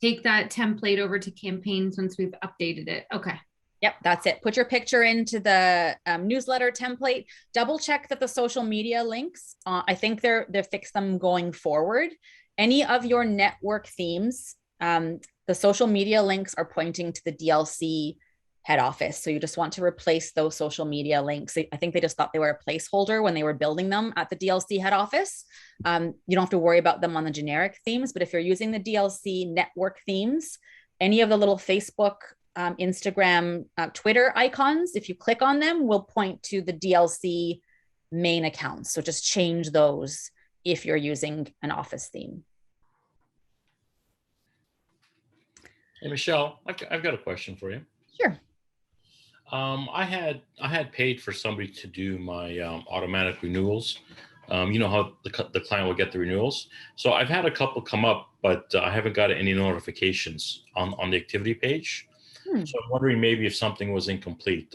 C: Take that template over to campaigns once we've updated it. Okay.
A: Yep, that's it. Put your picture into the newsletter template. Double check that the social media links, I think they're fixed them going forward. Any of your network themes, the social media links are pointing to the DLC head office. So you just want to replace those social media links. I think they just thought they were a placeholder when they were building them at the DLC head office. You don't have to worry about them on the generic themes, but if you're using the DLC network themes, any of the little Facebook, Instagram, Twitter icons, if you click on them, will point to the DLC main accounts. So just change those if you're using an office theme.
D: Hey, Michelle, I've got a question for you.
A: Sure.
D: I had paid for somebody to do my automatic renewals. You know how the client will get the renewals. So I've had a couple come up, but I haven't got any notifications on the activity page. So I'm wondering maybe if something was incomplete.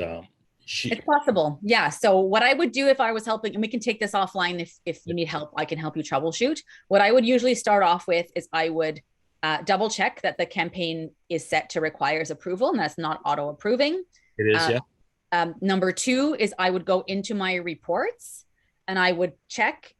A: It's possible. Yeah. So what I would do if I was helping, and we can take this offline if you need help, I can help you troubleshoot. What I would usually start off with is I would double check that the campaign is set to requires approval, and that's not auto approving.
D: It is, yeah.
A: Number 2 is I would go into my reports and I would check,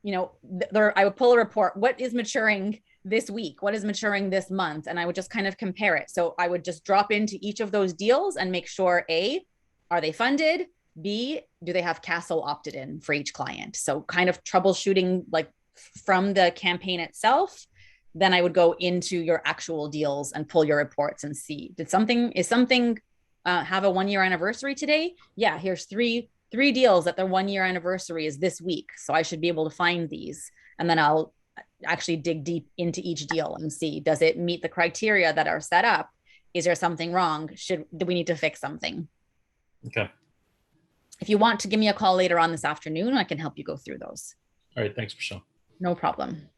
A: I would pull a report. What is maturing this week? What is maturing this month? And I would just kind of compare it. So I would just drop into each of those deals and make sure A, are they funded? B, do they have Castle opted in for each client? So kind of troubleshooting like from the campaign itself. Then I would go into your actual deals and pull your reports and see, is something have a 1-year anniversary today? Yeah, here's three deals that their 1-year anniversary is this week. So I should be able to find these. And then I'll actually dig deep into each deal and see, does it meet the criteria that are set up? Is there something wrong? Do we need to fix something?
D: Okay.
A: If you want to give me a call later on this afternoon, I can help you go through those.
D: All right. Thanks, Michelle.
A: No problem.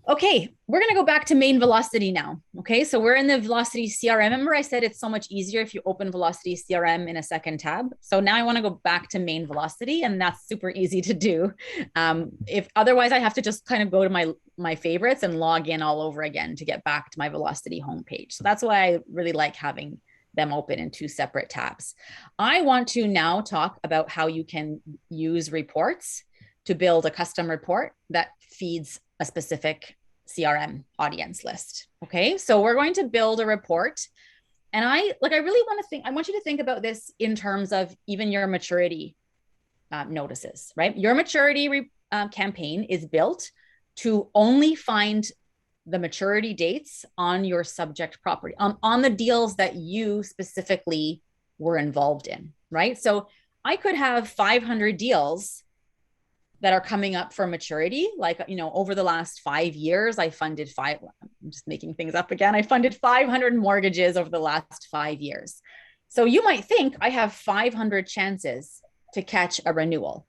A: Okay, we're going to go back to main Velocity now. Okay, so we're in the Velocity CRM. Remember I said it's so much easier if you open Velocity CRM in a second tab. So now I want to go back to main Velocity, and that's super easy to do. If otherwise I have to just kind of go to my favorites and log in all over again to get back to my Velocity homepage. So that's why I really like having them open in 2 separate tabs. I want to now talk about how you can use reports to build a custom report that feeds a specific CRM audience list. Okay, so we're going to build a report, and I really want you to think about this in terms of even your maturity notices, right? Your maturity campaign is built to only find the maturity dates on your subject property, on the deals that you specifically were involved in, right? So I could have 500 deals that are coming up for maturity. Like, over the last 5 years, I'm just making things up again. I funded 500 mortgages over the last 5 years. So you might think I have 500 chances to catch a renewal,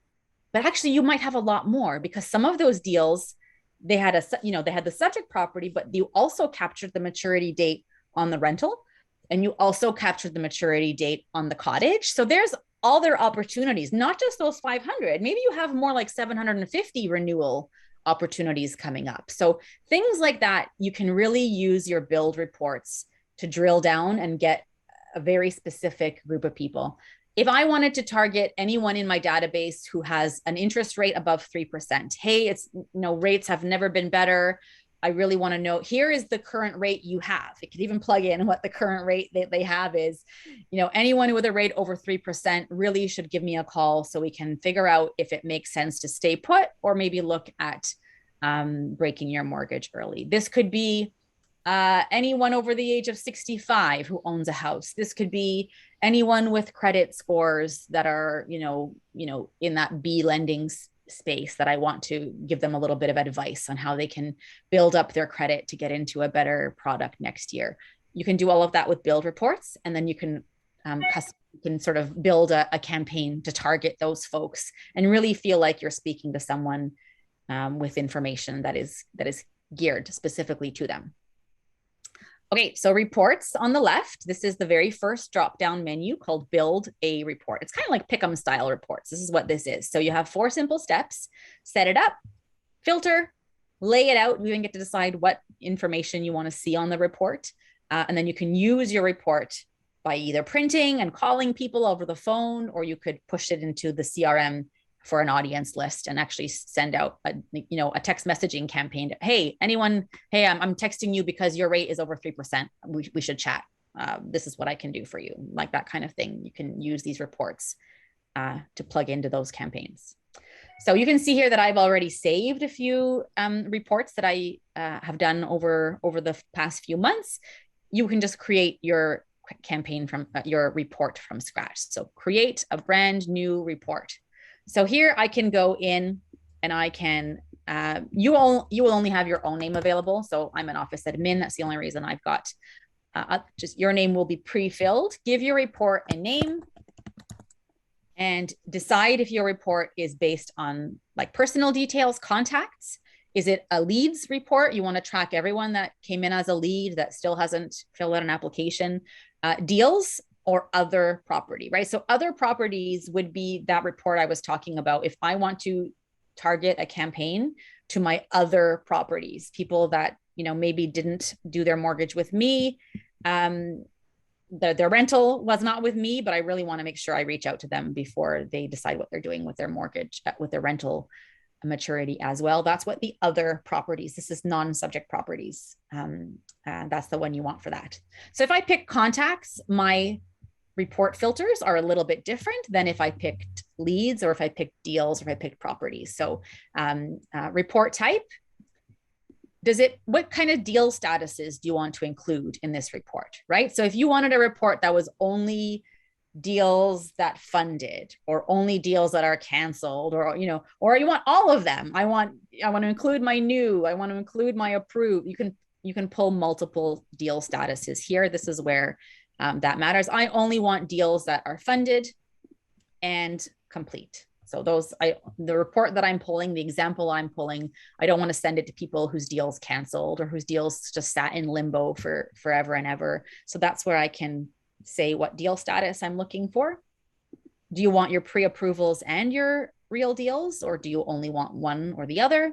A: but actually you might have a lot more, because some of those deals, they had the subject property, but you also captured the maturity date on the rental, and you also captured the maturity date on the cottage. So there's all their opportunities, not just those 500. Maybe you have more like 750 renewal opportunities coming up. So things like that, you can really use your build reports to drill down and get a very specific group of people. If I wanted to target anyone in my database who has an interest rate above 3%, hey, rates have never been better. I really want to know, here is the current rate you have. It could even plug in what the current rate that they have is. Anyone with a rate over 3% really should give me a call so we can figure out if it makes sense to stay put or maybe look at breaking your mortgage early. This could be anyone over the age of 65 who owns a house. This could be anyone with credit scores that are, in that B lending space that I want to give them a little bit of advice on how they can build up their credit to get into a better product next year. You can do all of that with build reports, and then you can sort of build a campaign to target those folks and really feel like you're speaking to someone with information that is geared specifically to them. Okay, so reports on the left. This is the very first drop-down menu called Build a Report. It's kind of like Pick'em style reports. This is what this is. So you have 4 simple steps: set it up, filter, lay it out. You even get to decide what information you want to see on the report. And then you can use your report by either printing and calling people over the phone, or you could push it into the CRM for an audience list and actually send out a text messaging campaign to, hey, I'm texting you because your rate is over 3%. We should chat. This is what I can do for you. Like that kind of thing. You can use these reports to plug into those campaigns. So you can see here that I've already saved a few reports that I have done over the past few months. You can just create your campaign from your report from scratch. So create a brand new report. So here I can go in and I can, you will only have your own name available. So I'm an office admin. That's the only reason I've got, just your name will be pre-filled. Give your report a name and decide if your report is based on like personal details, contacts. Is it a leads report? You want to track everyone that came in as a lead that still hasn't filled out an application. Deals or other property, right? So other properties would be that report I was talking about. If I want to target a campaign to my other properties, people that, maybe didn't do their mortgage with me, their rental was not with me, but I really want to make sure I reach out to them before they decide what they're doing with their mortgage, with their rental maturity as well. That's what the other properties, this is non-subject properties. That's the one you want for that. So if I pick contacts, my report filters are a little bit different than if I picked leads or if I picked deals or if I picked properties. So report type, what kind of deal statuses do you want to include in this report, right? So if you wanted a report that was only deals that funded or only deals that are canceled, or you want all of them. I want to include my new, I want to include my approved. You can pull multiple deal statuses here. This is where that matters. I only want deals that are funded and complete. So the report that I'm pulling, the example I'm pulling, I don't want to send it to people whose deals canceled or whose deals just sat in limbo for forever and ever. So that's where I can say what deal status I'm looking for. Do you want your pre-approvals and your real deals, or do you only want one or the other?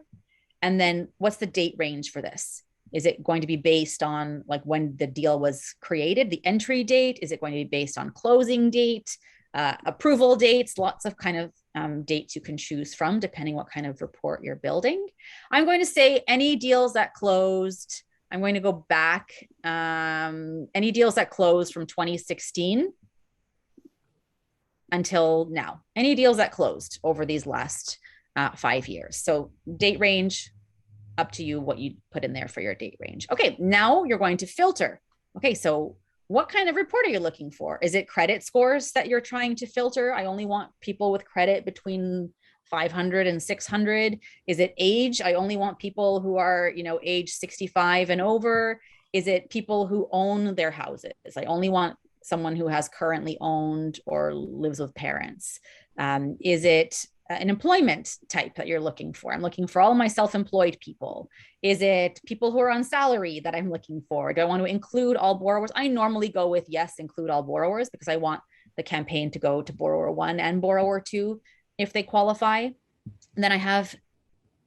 A: And then what's the date range for this? Is it going to be based on like when the deal was created, the entry date? Is it going to be based on closing date, approval dates? Lots of kind of dates you can choose from depending what kind of report you're building. I'm going to say any deals that closed. I'm going to go back, any deals that closed from 2016 until now. Any deals that closed over these last 5 years. So date range, up to you what you put in there for your date range. Okay, now you're going to filter. Okay, so what kind of report are you looking for? Is it credit scores that you're trying to filter? I only want people with credit between 500 and 600. Is it age? I only want people who are, age 65 and over. Is it people who own their houses? I only want someone who has currently owned or lives with parents. Is it an employment type that you're looking for? I'm looking for all my self-employed people. Is it people who are on salary that I'm looking for? Do I want to include all borrowers? I normally go with yes, include all borrowers, because I want the campaign to go to borrower 1 and borrower 2 if they qualify. And then I have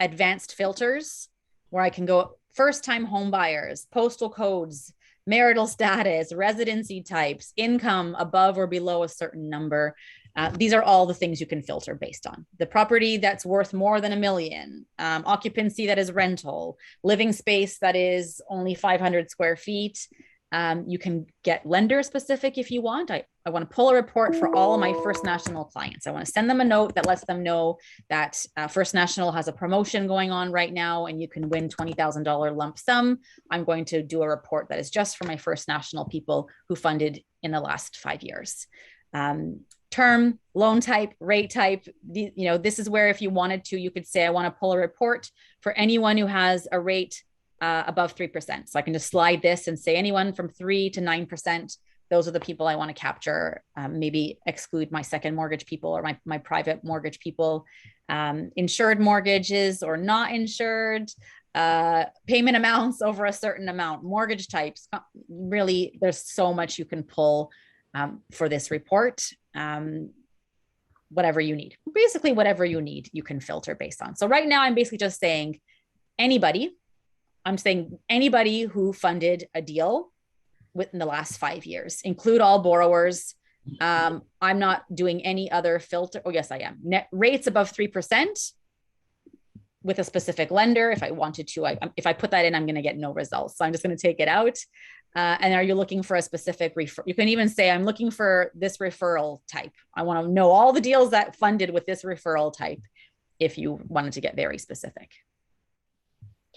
A: advanced filters where I can go first-time home buyers, postal codes, marital status, residency types, income above or below a certain number. These are all the things you can filter based on. The property that's worth more than $1 million, occupancy that is rental, living space that is only 500 square feet. You can get lender specific if you want. I want to pull a report for all of my First National clients. I want to send them a note that lets them know that First National has a promotion going on right now and you can win $20,000 lump sum. I'm going to do a report that is just for my First National people who funded in the last 5 years. Term, loan type, rate type, this is where if you wanted to, you could say, I want to pull a report for anyone who has a rate above 3%. So I can just slide this and say anyone from 3 to 9%. Those are the people I want to capture, maybe exclude my second mortgage people or my private mortgage people, insured mortgages or not insured, payment amounts over a certain amount, mortgage types. Really, there's so much you can pull for this report. Whatever you need, basically whatever you need, you can filter based on. So right now I'm basically just saying anybody who funded a deal within the last 5 years, include all borrowers. I'm not doing any other filter. Oh yes, I am. Net rates above 3% with a specific lender. If I wanted to, if I put that in, I'm going to get no results. So I'm just going to take it out. And are you looking for a specific referral? You can even say, I'm looking for this referral type. I want to know all the deals that funded with this referral type if you wanted to get very specific.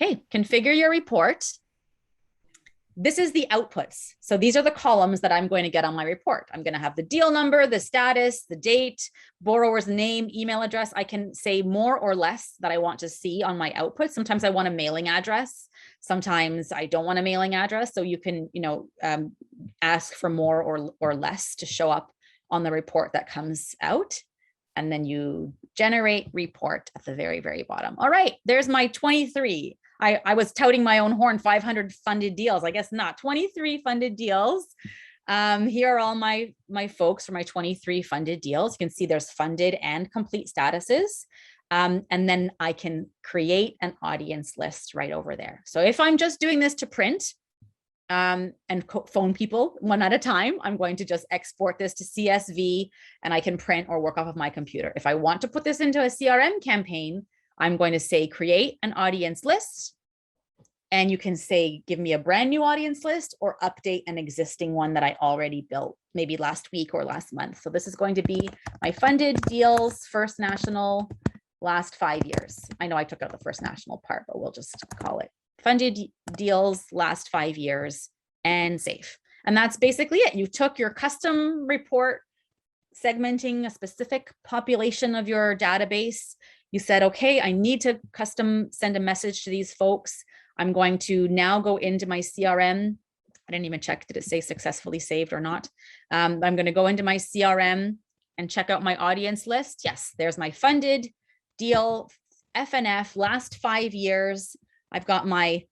A: Okay, configure your report. This is the outputs. So these are the columns that I'm going to get on my report. I'm going to have the deal number, the status, the date, borrower's name, email address. I can say more or less that I want to see on my output. Sometimes I want a mailing address. Sometimes I don't want a mailing address. So you can, ask for more or less to show up on the report that comes out. And then you generate report at the very, very bottom. All right, there's my 23. I was touting my own horn, 500 funded deals. I guess not, 23 funded deals. Here are all my folks for my 23 funded deals. You can see there's funded and complete statuses. And then I can create an audience list right over there. So if I'm just doing this to print and phone people one at a time, I'm going to just export this to CSV and I can print or work off of my computer. If I want to put this into a CRM campaign, I'm going to say, create an audience list. And you can say, give me a brand new audience list or update an existing one that I already built, maybe last week or last month. So this is going to be my funded deals, First National, last 5 years. I know I took out the First National part, but we'll just call it funded deals, last 5 years, and save. And that's basically it. You took your custom report, segmenting a specific population of your database. You said, okay, I need to custom send a message to these folks. I'm going to now go into my CRM. I didn't even check, did it say successfully saved or not? I'm going to go into my CRM and check out my audience list. Yes, there's my funded deal, FNF, last 5 years. I've got my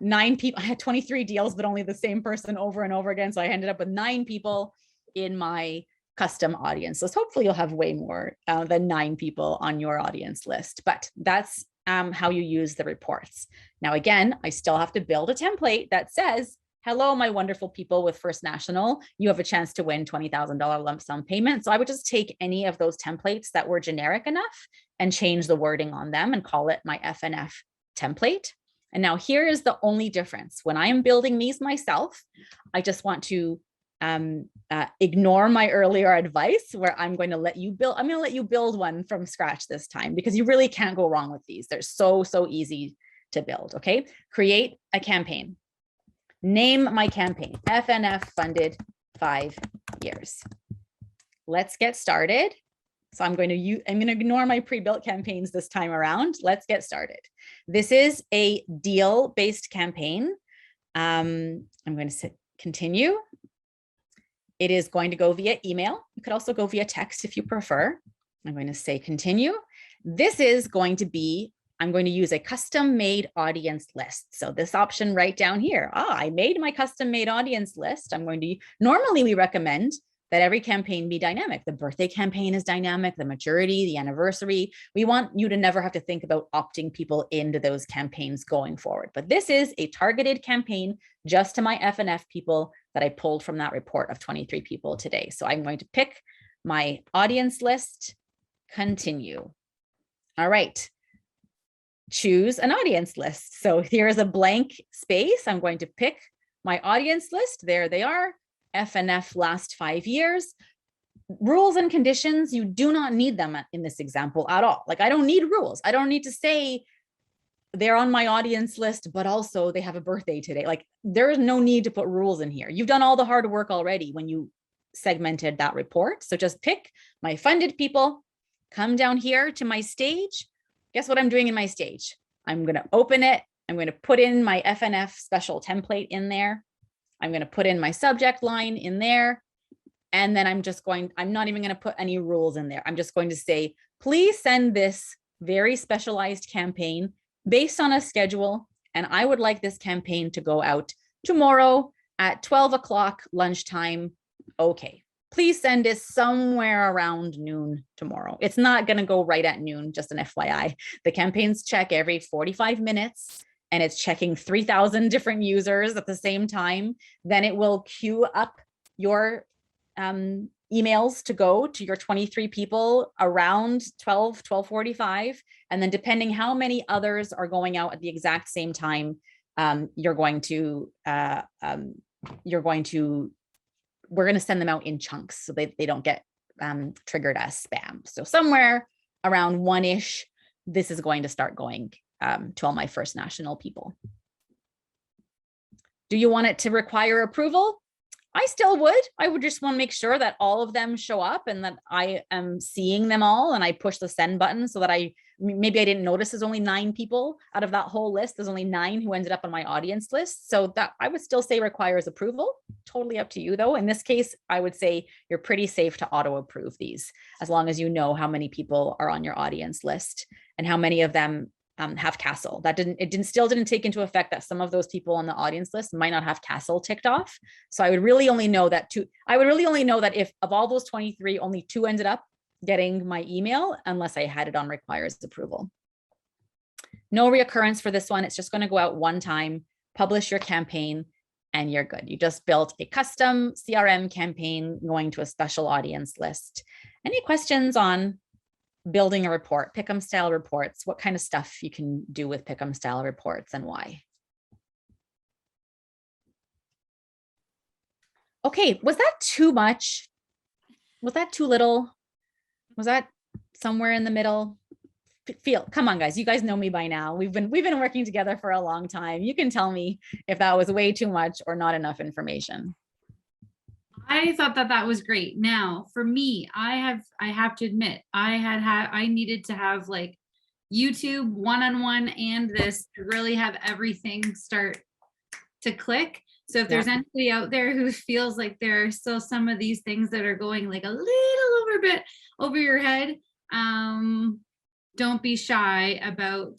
A: 9 people. I had 23 deals, but only the same person over and over again. So I ended up with 9 people in my custom audience list. Hopefully you'll have way more than 9 people on your audience list, but that's how you use the reports. Now, again, I still have to build a template that says, hello, my wonderful people with First National, you have a chance to win $20,000 lump sum payment. So I would just take any of those templates that were generic enough and change the wording on them and call it my FNF template. And now here is the only difference. When I am building these myself, I just want to ignore my earlier advice where I'm going to let you build one from scratch this time, because you really can't go wrong with these. They're so easy to build. Okay. Create a campaign. Name my campaign, FNF funded 5 years. Let's get started. So I'm going to ignore my pre-built campaigns this time around. Let's get started. This is a deal-based campaign. I'm going to continue. It is going to go via email. You could also go via text if you prefer. I'm going to say continue. This is going to be, I'm going to use a custom-made audience list. So this option right down here, I made my custom-made audience list. Normally we recommend that every campaign be dynamic. The birthday campaign is dynamic, the maturity, the anniversary. We want you to never have to think about opting people into those campaigns going forward. But this is a targeted campaign just to my FNF people that I pulled from that report of 23 people today. So I'm going to pick my audience list, continue. All right, choose an audience list. So here's a blank space. I'm going to pick my audience list. There they are. FNF last 5 years. Rules and conditions, you do not need them in this example at all. Like, I don't need rules. I don't need to say they're on my audience list, but also they have a birthday today. Like, there is no need to put rules in here. You've done all the hard work already when you segmented that report. So just pick my funded people, come down here to my stage. Guess what I'm doing in my stage? I'm going to open it. I'm going to put in my FNF special template in there. I'm going to put in my subject line in there. And then I'm not even going to put any rules in there. I'm just going to say, please send this very specialized campaign based on a schedule. And I would like this campaign to go out tomorrow at 12 o'clock lunchtime. Okay. Please send this somewhere around noon tomorrow. It's not going to go right at noon, just an FYI. The campaigns check every 45 minutes. And it's checking 3,000 different users at the same time. Then it will queue up your emails to go to your 23 people around 12:45. And then depending how many others are going out at the exact same time, we're going to send them out in chunks so they don't get triggered as spam. So somewhere around 1-ish, this is going to start going to all my First National people. Do you want it to require approval? I still would. I would just want to make sure that all of them show up and that I am seeing them all, and I push the send button so that maybe I didn't notice there's only 9 people out of that whole list. There's only 9 who ended up on my audience list. So that I would still say requires approval. Totally up to you though. In this case, I would say you're pretty safe to auto approve these, as long as you know how many people are on your audience list and how many of them have Castle. Still didn't take into effect that some of those people on the audience list might not have Castle ticked off. So I would really only know that if of all those 23, only 2 ended up getting my email, unless I had it on requires approval. No reoccurrence for this one. It's just going to go out one time, publish your campaign, and you're good. You just built a custom CRM campaign going to a special audience list. Any questions on building a report, Pick'em style reports, what kind of stuff you can do with Pick'em style reports and why? Okay, was that too much? Was that too little? Was that somewhere in the middle? Come on, guys, you guys know me by now. We've been working together for a long time. You can tell me if that was way too much or not enough information.
C: I thought that was great. Now, for me, I have to admit, I needed to have like YouTube one-on-one and this to really have everything start to click. So if there's anybody out there who feels like there are still some of these things that are going like a little bit over your head, don't be shy about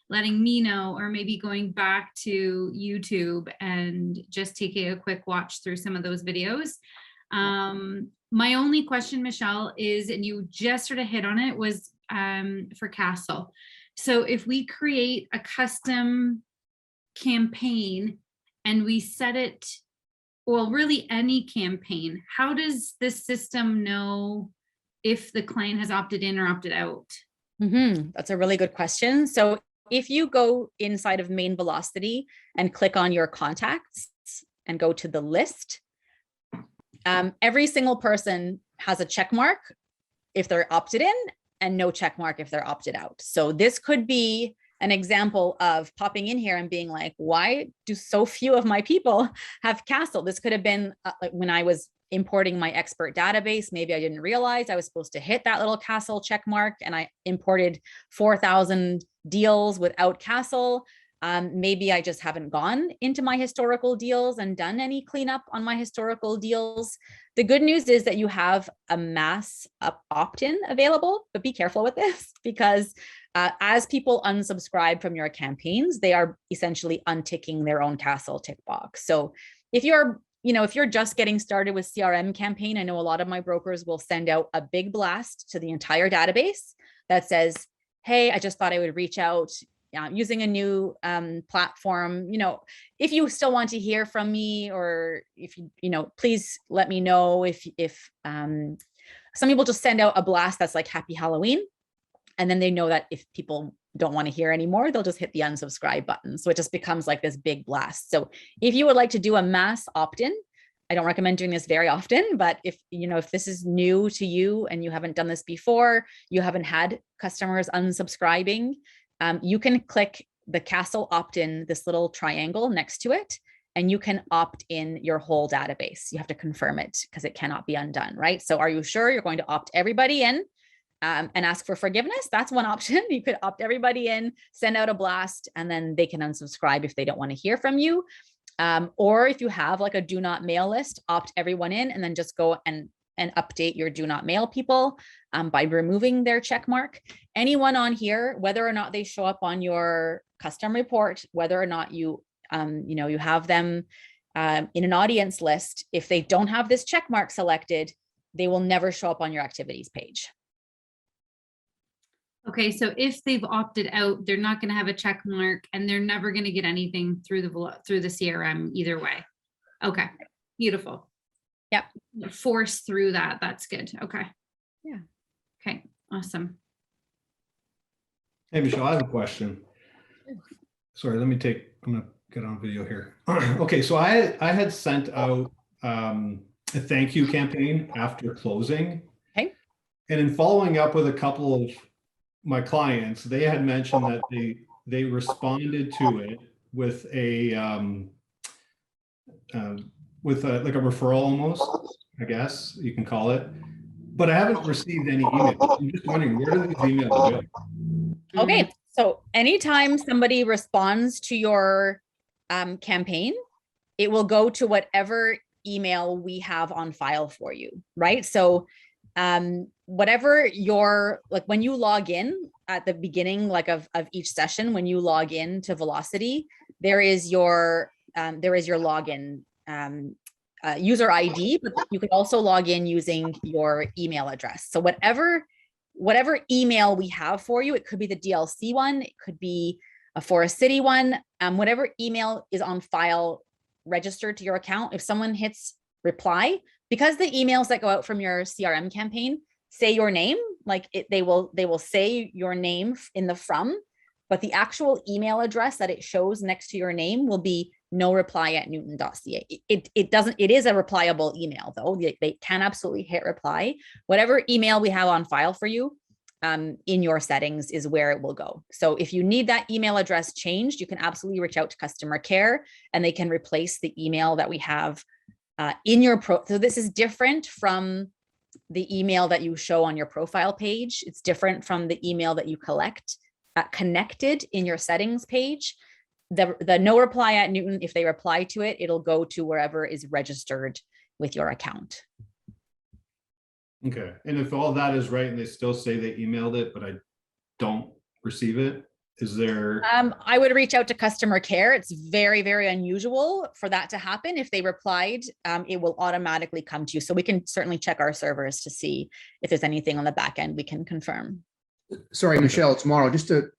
C: letting me know, or maybe going back to YouTube and just taking a quick watch through some of those videos. My only question, Michelle, is, and you just sort of hit on it, was for Castle. So if we create a custom campaign and we set it, well, really any campaign, how does this system know if the client has opted in or opted out?
A: That's a really good question. So if you go inside of Main Velocity and click on your contacts and go to the list, Every single person has a check mark if they're opted in and no check mark if they're opted out. So this could be an example of popping in here and being like, why do so few of my people have Castle? This could have been like when I was importing my expert database. Maybe I didn't realize I was supposed to hit that little Castle check mark, and I imported 4,000 deals without Castle. Maybe I just haven't gone into my historical deals and done any cleanup on my historical deals. The good news is that you have a mass opt-in available, but be careful with this because as people unsubscribe from your campaigns, they are essentially unticking their own Castle tick box. So if you're just getting started with CRM campaign, I know a lot of my brokers will send out a big blast to the entire database that says, hey, I just thought I would reach out using a new platform. If you still want to hear from me, or if please let me know if some people just send out a blast that's like Happy Halloween. And then they know that if people don't want to hear anymore, they'll just hit the unsubscribe button. So it just becomes like this big blast. So if you would like to do a mass opt-in, I don't recommend doing this very often, but if this is new to you and you haven't done this before, you haven't had customers unsubscribing, you can click the Castle opt-in, this little triangle next to it, and you can opt in your whole database. You have to confirm it because it cannot be undone, right? So are you sure you're going to opt everybody in and ask for forgiveness? That's one option. You could opt everybody in, send out a blast, and then they can unsubscribe if they don't want to hear from you. Or if you have like a do not mail list, opt everyone in and then just go and update your do not mail people by removing their check mark. Anyone on here, whether or not they show up on your custom report, whether or not you have them in an audience list, if they don't have this check mark selected, they will never show up on your activities page.
C: Okay, so if they've opted out, they're not going to have a check mark, and they're never going to get anything through the CRM either way. Okay, beautiful.
A: Yep.
C: Force through that. That's good. Okay.
A: Yeah.
C: Okay. Awesome.
B: Hey, Michelle, I have a question. Sorry, I'm gonna get on video here. Okay, so I had sent out a thank you campaign after closing.
A: Okay.
B: And in following up with a couple of my clients, they had mentioned that they responded to it with a like a referral almost, I guess you can call it. But I haven't received any emails. I'm just wondering, where do these emails go?
A: Okay, so anytime somebody responds to your campaign, it will go to whatever email we have on file for you, right? So whatever when you log in at the beginning of each session, when you log in to Velocity, there is your login user ID, but you can also log in using your email address. So whatever email we have for you, it could be the DLC one, it could be a Forest City one, whatever email is on file registered to your account, if someone hits reply, because the emails that go out from your CRM campaign say your name, they will say your name in the from, but the actual email address that it shows next to your name will be noreply@newton.ca. It is a replyable email though. They can absolutely hit reply. Whatever email we have on file for you in your settings is where it will go. So if you need that email address changed, you can absolutely reach out to customer care and they can replace the email that we have in your so this is different from the email that you show on your profile page. It's different from the email that you connected in your settings page. The no reply at Newton, if they reply to it, it'll go to wherever is registered with your account.
B: Okay, and if all that is right and they still say they emailed it, but I don't receive it, is there?
A: I would reach out to customer care. It's very, very unusual for that to happen. If they replied, it will automatically come to you. So we can certainly check our servers to see if there's anything on the back end we can confirm.
E: Sorry, Michelle, it's Mauro. Just to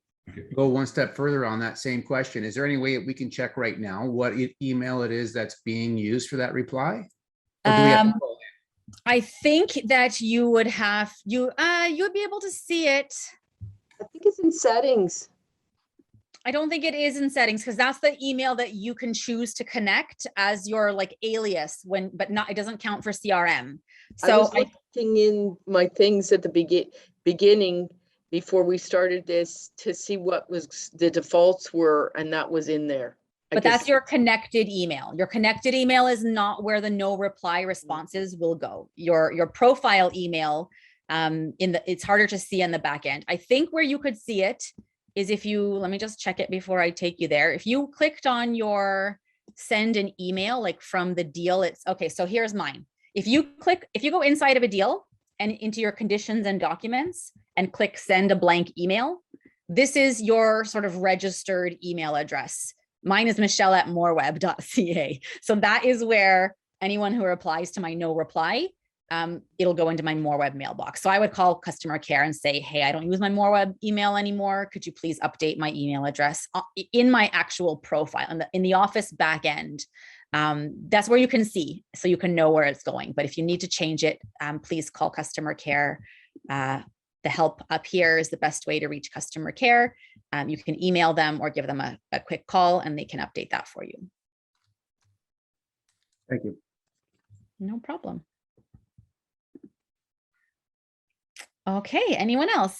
E: go one step further on that same question, is there any way we can check right now what email it is that's being used for that reply? Or do we have to call in?
A: I think that you would have, you would be able to see it.
F: I think it's in settings.
A: I don't think it is in settings because that's the email that you can choose to connect as your like alias but not, it doesn't count for CRM.
F: I was looking in my things at the beginning before we started this to see what was the defaults were, and that was in there.
A: But that's your connected email. Your connected email is not where the no reply responses will go. Your profile email, it's harder to see in the back end. I think where you could see it is if you, let me just check it before I take you there. If you clicked on your send an email, like from the deal, it's okay. So here's mine. If you go inside of a deal and into your conditions and documents and click send a blank email, this is your sort of registered email address. Mine is michelle@moreweb.ca. So that is where anyone who replies to my no reply, it'll go into my MoreWeb mailbox. So I would call customer care and say, hey, I don't use my MoreWeb email anymore. Could you please update my email address in my actual profile in the Office back end? That's where you can see, so you can know where it's going. But if you need to change it, please call customer care. The help up here is the best way to reach customer care. You can email them or give them a quick call and they can update that for you.
E: Thank you.
A: No problem. Okay, anyone else?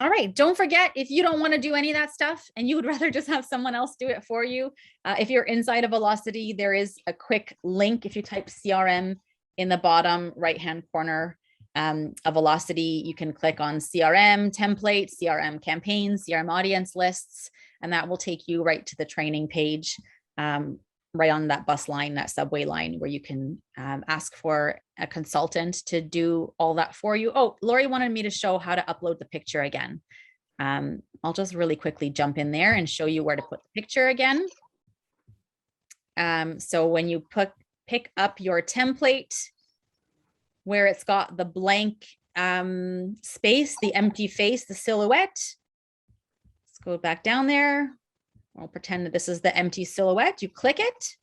A: All right, don't forget, if you don't want to do any of that stuff and you would rather just have someone else do it for you, if you're inside of Velocity, there is a quick link. If you type CRM in the bottom right-hand corner of Velocity, you can click on CRM template, CRM campaigns, CRM audience lists, and that will take you right to the training page, right on that bus line, that subway line, where you can ask for a consultant to do all that for you. Oh, Lori wanted me to show how to upload the picture again. I'll just really quickly jump in there and show you where to put the picture again. So when you pick up your template, where it's got the blank space, the empty face, the silhouette, let's go back down there. I'll pretend that this is the empty silhouette. You click it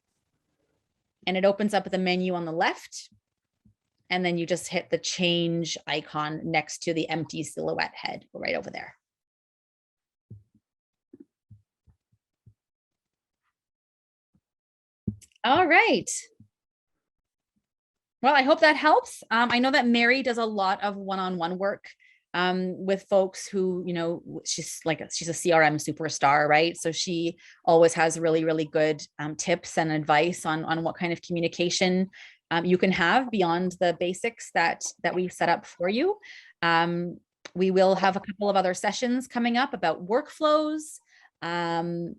A: and it opens up the menu on the left. And then you just hit the change icon next to the empty silhouette head right over there. All right. Well, I hope that helps. I know that Mary does a lot of one-on-one work with folks who, you know, she's a CRM superstar, right? So she always has really, really good tips and advice on what kind of communication you can have beyond the basics that we've set up for you. We will have a couple of other sessions coming up about workflows, and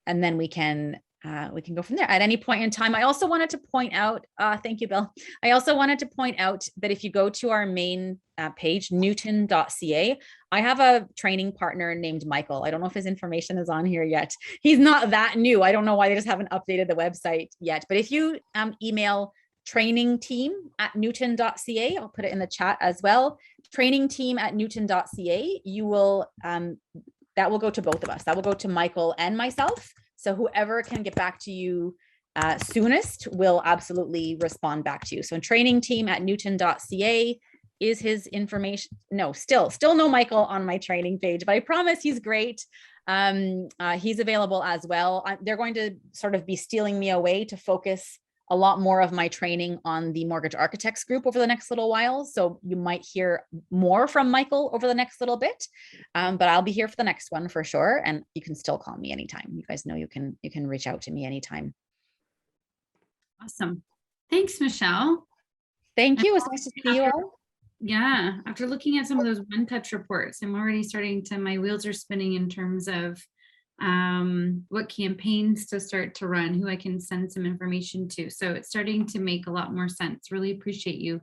A: then we can go from there at any point in time. I also wanted to point out, thank you, Bill. I also wanted to point out that if you go to our main page, newton.ca, I have a training partner named Michael. I don't know if his information is on here yet. He's not that new. I don't know why they just haven't updated the website yet. But if you email trainingteam@newton.ca, I'll put it in the chat as well, trainingteam@newton.ca, you will, that will go to both of us. That will go to Michael and myself. So whoever can get back to you soonest will absolutely respond back to you. So trainingteam@newton.ca is his information. No, still no Michael on my training page, but I promise he's great. He's available as well. They're going to sort of be stealing me away to focus a lot more of my training on the mortgage architects group over the next little while. So you might hear more from Michael over the next little bit, but I'll be here for the next one for sure. And you can still call me anytime. You guys know you can reach out to me anytime.
C: Awesome. Thanks, Michelle.
A: Thank you. It's nice to see you all.
C: Yeah. After looking at some of those one-touch reports, I'm already my wheels are spinning in terms of what campaigns to start to run, who I can send some information to. So it's starting to make a lot more sense. Really appreciate you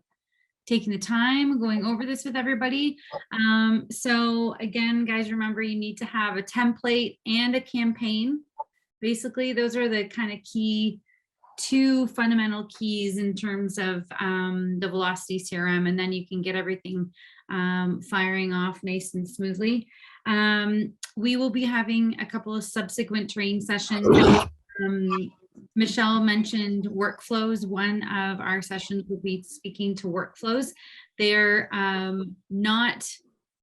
C: taking the time going over this with everybody. So again, guys, remember you need to have a template and a campaign. Basically, those are the kind of two fundamental keys in terms of the Velocity CRM, and then you can get everything firing off nice and smoothly. We will be having a couple of subsequent training sessions Michelle mentioned workflows. One of our sessions will be speaking to workflows. They're not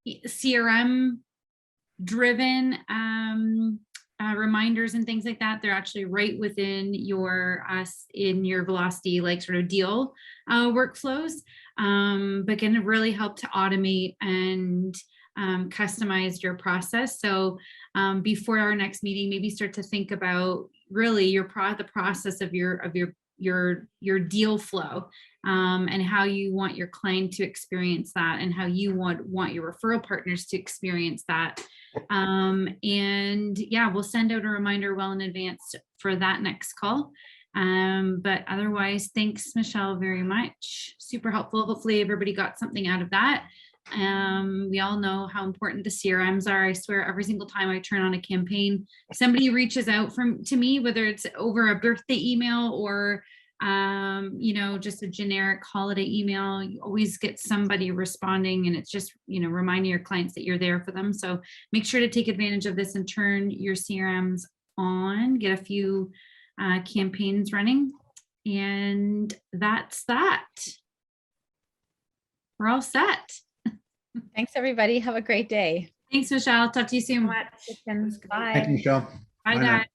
C: CRM driven reminders and things like that. They're actually right within your Velocity, like sort of deal workflows, but can really help to automate and customize your process. So before our next meeting, maybe start to think about really the process of your deal flow, and how you want your client to experience that, and how you want your referral partners to experience that. And yeah, we'll send out a reminder well in advance for that next call. But otherwise, thanks, Michelle, very much. Super helpful. Hopefully everybody got something out of that. We all know how important the CRMs are. I swear every single time I turn on a campaign, somebody reaches out to me, whether it's over a birthday email or just a generic holiday email. You always get somebody responding, and it's just, reminding your clients that you're there for them. So make sure to take advantage of this and turn your CRMs on, get a few campaigns running. And that's that. We're all set.
A: Thanks, everybody. Have a great day.
C: Thanks, Michelle. Talk to you soon.
A: Bye.
E: Thank you, Michelle.
C: Bye,
E: Bye now.
C: guys.